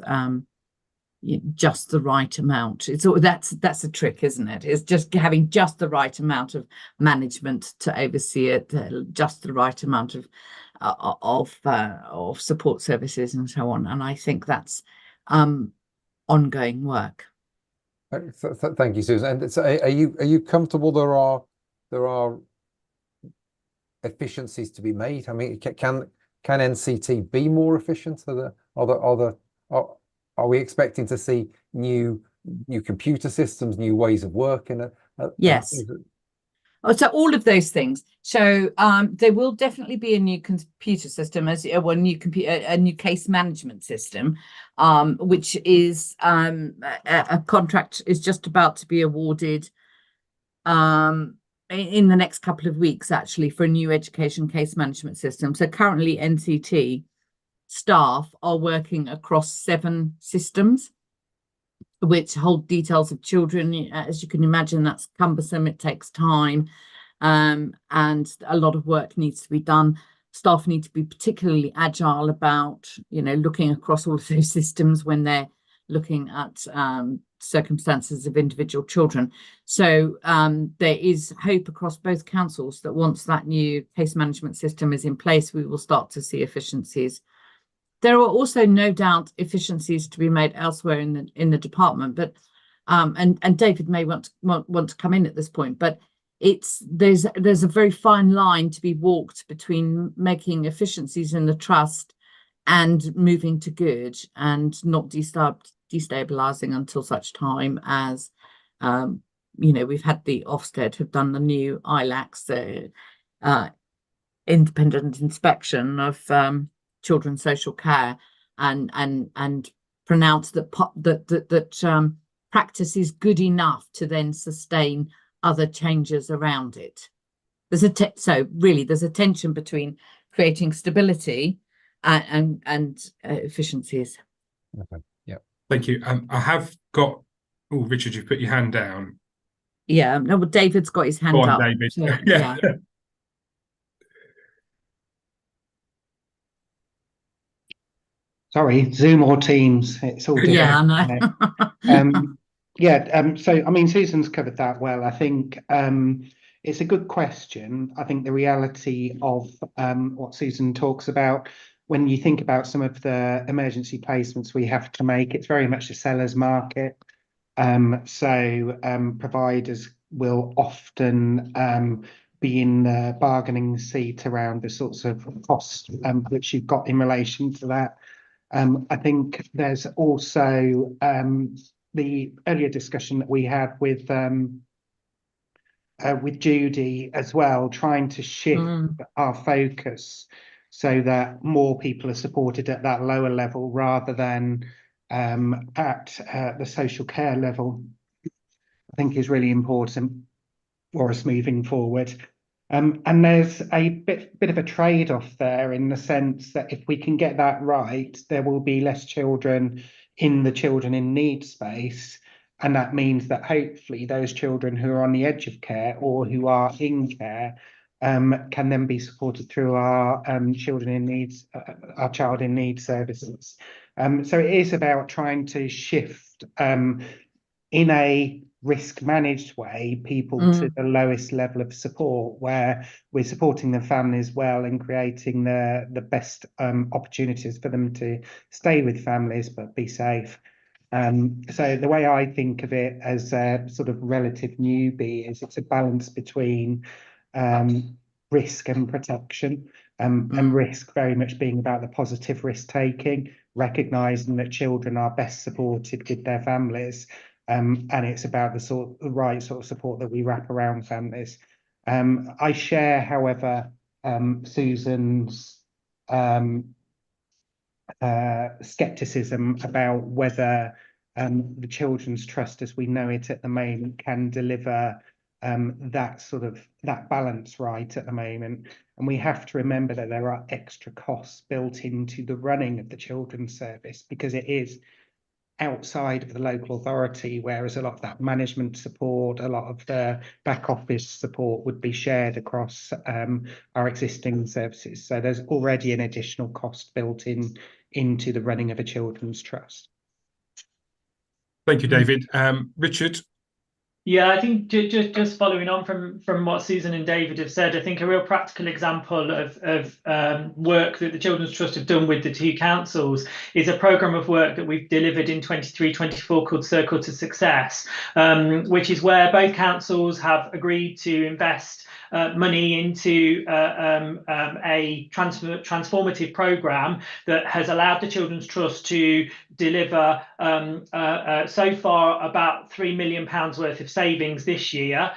just the right amount. That's a trick, isn't it? It's just having just the right amount of management to oversee it, just the right amount of of support services and so on. And I think that's ongoing work. Thank you, Susan. And so are you comfortable there are efficiencies to be made? I mean, can NCT be more efficient? Are we expecting to see new computer systems, new ways of working? Yes. So all of those things. So there will definitely be a new computer system, a new case management system, which is a contract is just about to be awarded in the next couple of weeks, actually, for a new education case management system. So currently NCT staff are working across 7 systems which hold details of children. As you can imagine, that's cumbersome, it takes time, and a lot of work needs to be done. Staff need to be particularly agile about, looking across all of those systems when they're looking at circumstances of individual children. So there is hope across both councils that once that new case management system is in place, we will start to see efficiencies. There are also no doubt efficiencies to be made elsewhere in the department, but and David may want to come in at this point, but there's a very fine line to be walked between making efficiencies in the trust and moving to good and not destabilizing until such time as we've had the Ofsted have done the new ILACs, independent inspection of children's social care, and pronounce that practice is good enough to then sustain other changes around it. There's a tension between creating stability and efficiencies. Okay. Yeah. Thank you. I have got. Oh, Richard, you've put your hand down. Yeah. No, but David's got his hand Go on, up. David. So, yeah. Sorry, Zoom or Teams, it's all different. Yeah, I know. So I mean, Susan's covered that well. I think it's a good question. I think the reality of what Susan talks about, when you think about some of the emergency placements we have to make, it's very much a seller's market. Providers will often be in the bargaining seat around the sorts of cost which you've got in relation to that. I think there's also the earlier discussion that we had with Judy as well, trying to shift our focus so that more people are supported at that lower level rather than at the social care level, I think is really important for us moving forward. And there's a bit of a trade-off there in the sense that if we can get that right, there will be less children in the children in need space. And that means that hopefully those children who are on the edge of care or who are in care can then be supported through our children in needs, our child in need services. So it is about trying to shift in a risk managed way people to the lowest level of support, where we're supporting the families well and creating the best opportunities for them to stay with families but be safe. So the way I think of it as a sort of relative newbie is it's a balance between risk and protection, and risk very much being about the positive risk taking, recognizing that children are best supported with their families. And it's about the right sort of support that we wrap around families. I share, however, Susan's skepticism about whether the Children's Trust, as we know it at the moment, can deliver that balance right at the moment. And we have to remember that there are extra costs built into the running of the children's service because it is outside of the local authority, whereas a lot of that management support, a lot of the back office support would be shared across our existing services. So there's already an additional cost built into the running of a children's trust. Thank you, David. Richard? Yeah, I think just following on from what Susan and David have said, I think a real practical example of work that the Children's Trust have done with the two councils is a programme of work that we've delivered in 23-24 called Circle to Success, which is where both councils have agreed to invest money into a transformative programme that has allowed the Children's Trust to deliver so far about £3 million worth of savings this year,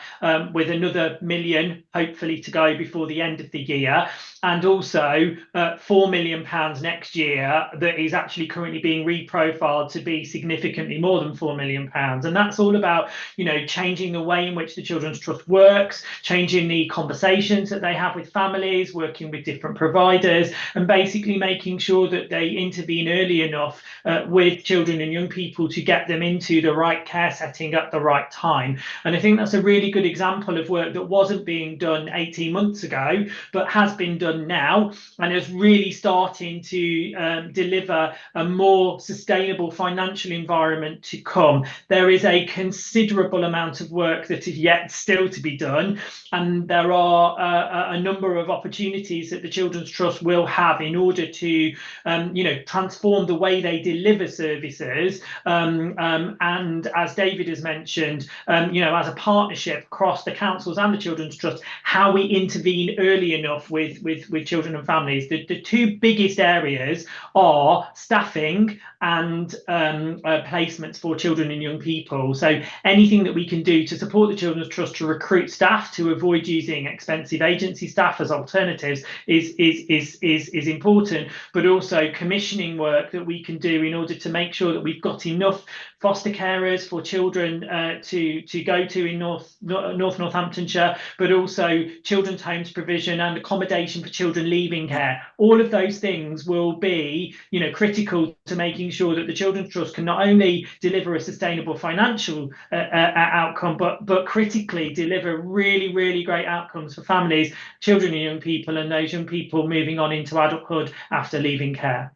with another £1 million hopefully to go before the end of the year, and also £4 million next year that is actually currently being reprofiled to be significantly more than £4 million. And that's all about, you know, changing the way in which the Children's Trust works, changing the conversations that they have with families, working with different providers, and basically making sure that they intervene early enough with children and young people to get them into the right care setting at the right time. And I think that's a really good example of work that wasn't being done 18 months ago, but has been done now, and is really starting to deliver a more sustainable financial environment to come. There is a considerable amount of work that is yet still to be done, and there are a number of opportunities that the Children's Trust will have in order to you know, transform the way they deliver services, and as David has mentioned, you know, as a partnership across the councils and the Children's Trust, how we intervene early enough with children and families. The two biggest areas are staffing and placements for children and young people. So anything that we can do to support the Children's Trust to recruit staff, to avoid using expensive agency staff as alternatives is important, but also commissioning work that we can do in order to make sure that we've got enough foster carers for children to go to in Northamptonshire, but also children's homes provision and accommodation for children leaving care. All of those things will be, you know, critical to making sure that the Children's Trust can not only deliver a sustainable financial outcome, but critically deliver really, really great outcomes for families, children and young people, and those young people moving on into adulthood after leaving care.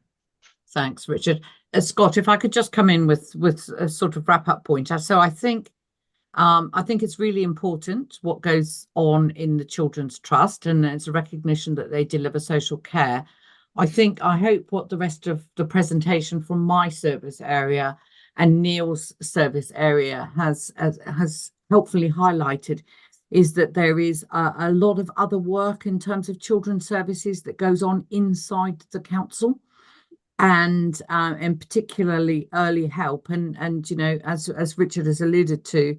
Thanks, Richard. Scott, if I could just come in with a sort of wrap up point. So I think it's really important what goes on in the Children's Trust, and it's a recognition that they deliver social care. I hope what the rest of the presentation from my service area and Neil's service area has helpfully highlighted is that there is a lot of other work in terms of children's services that goes on inside the council, and particularly early help, and you know, as Richard has alluded to,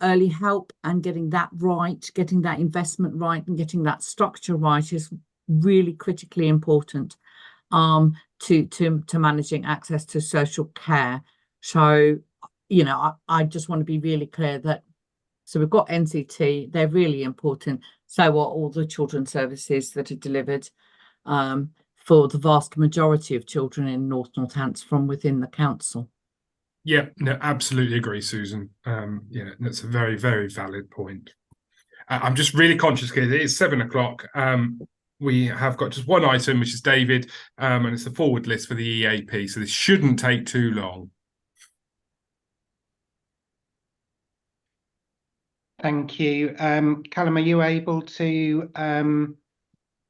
early help and getting that right, getting that investment right, and getting that structure right is really critically important to managing access to social care. So, you know, I just want to be really clear that, so we've got NCT, they're really important. So are all the children's services that are delivered for the vast majority of children in Northampton from within the council. Yeah, no, absolutely agree, Susan. Yeah, that's a very, very valid point. I'm just really conscious because it is 7 o'clock. We have got just one item, which is David, and it's the forward list for the EAP. So this shouldn't take too long. Thank you. Callum, are you able to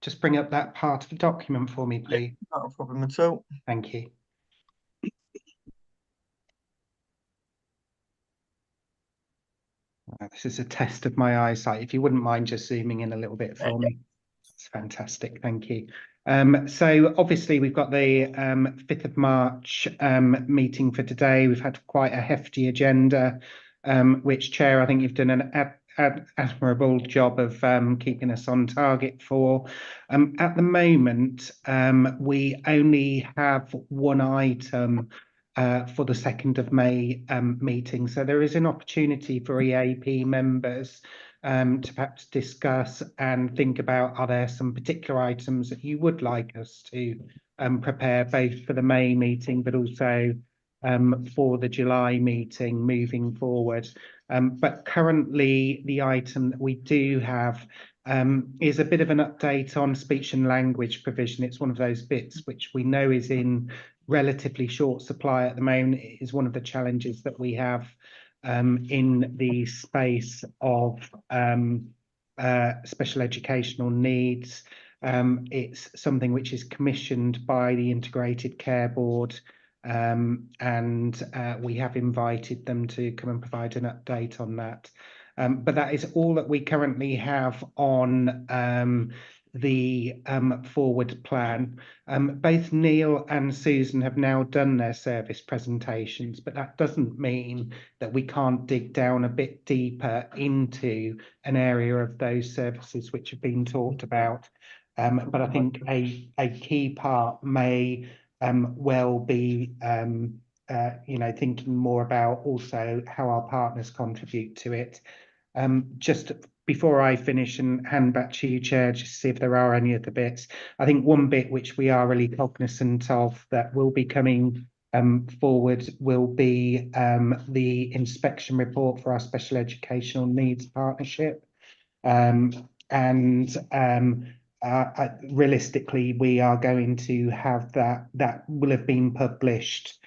just bring up that part of the document for me, please? Yeah, not a problem at all. Thank you. This is a test of my eyesight. If you wouldn't mind just zooming in a little bit for me. It's fantastic. Thank you. So obviously we've got the 5th of March meeting for today. We've had quite a hefty agenda, which, Chair, I think you've done an admirable job of keeping us on target for. At the moment, we only have one item for the 2nd of May meeting. So there is an opportunity for EAP members to perhaps discuss and think about, are there some particular items that you would like us to prepare both for the May meeting, but also for the July meeting moving forward. But currently the item that we do have is a bit of an update on speech and language provision. It's one of those bits which we know is in relatively short supply at the moment. It is one of the challenges that we have in the space of special educational needs. It's something which is commissioned by the Integrated Care Board, and we have invited them to come and provide an update on that. But that is all that we currently have on the forward plan. Both Neil and Susan have now done their service presentations, but that doesn't mean that we can't dig down a bit deeper into an area of those services which have been talked about. But I think a key part may well be thinking more about also how our partners contribute to it. Just before I finish and hand back to you, Chair, just to see if there are any other bits. I think one bit which we are really cognizant of that will be coming forward will be the inspection report for our special educational needs partnership. Realistically, we are going to have that will have been published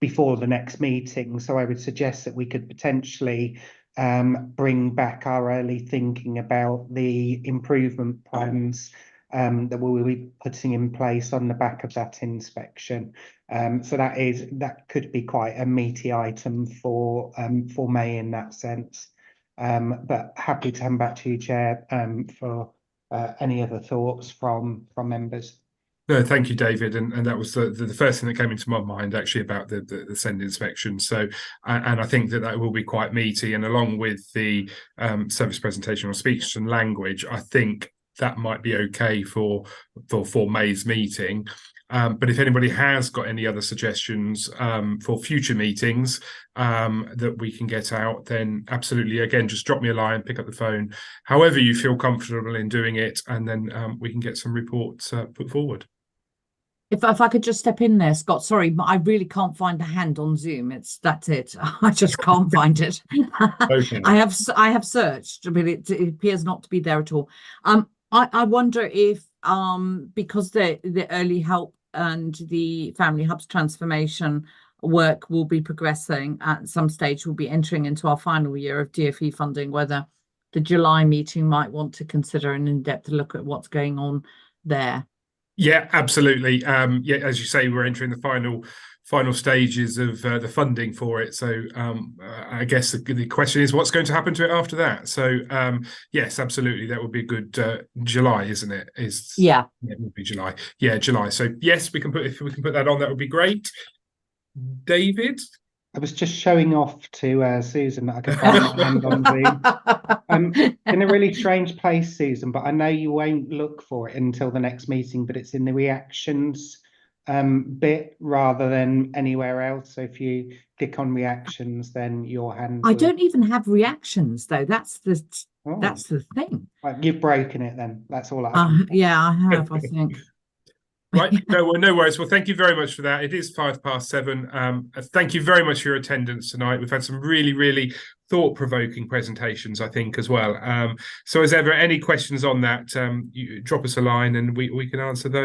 before the next meeting. So I would suggest that we could potentially bring back our early thinking about the improvement plans that we will be putting in place on the back of that inspection. So that could be quite a meaty item for May in that sense. But happy to come back to you, Chair, for any other thoughts from members. No, thank you, David. And that was the first thing that came into my mind actually about the SEND inspection. So, and I think that will be quite meaty. And along with the service presentation on speech and language, I think that might be okay for May's meeting. But if anybody has got any other suggestions for future meetings that we can get out, then absolutely, again, just drop me a line, pick up the phone, however you feel comfortable in doing it, and then we can get some reports put forward. If I could just step in there, Scott, sorry, but I really can't find the hand on Zoom. That's it. I just can't find it. Okay. I have searched, but it appears not to be there at all. I wonder if because the early help and the family hubs transformation work will be progressing at some stage, we'll be entering into our final year of DFE funding, whether the July meeting might want to consider an in-depth look at what's going on there. Yeah, absolutely. Yeah, as you say, we're entering the final stages of the funding for it. So I guess the question is, what's going to happen to it after that? So yes, absolutely, that would be a good July, isn't it? Yeah, it would be July. Yeah, July. So yes, if we can put that on, that would be great. David? I was just showing off to Susan that I could find my hand on Zoom. In a really strange place, Susan, but I know you won't look for it until the next meeting, but it's in the reactions bit rather than anywhere else. So if you click on reactions, then your hand I don't even have reactions though. That's the thing. Right, you've broken it then. That's all I yeah, I have, I think. Right, no worries. Well, thank you very much for that. It is 7:05. Thank you very much for your attendance tonight. We've had some really, really thought-provoking presentations, I think, as well. So as ever, any questions on that, you drop us a line and we can answer those.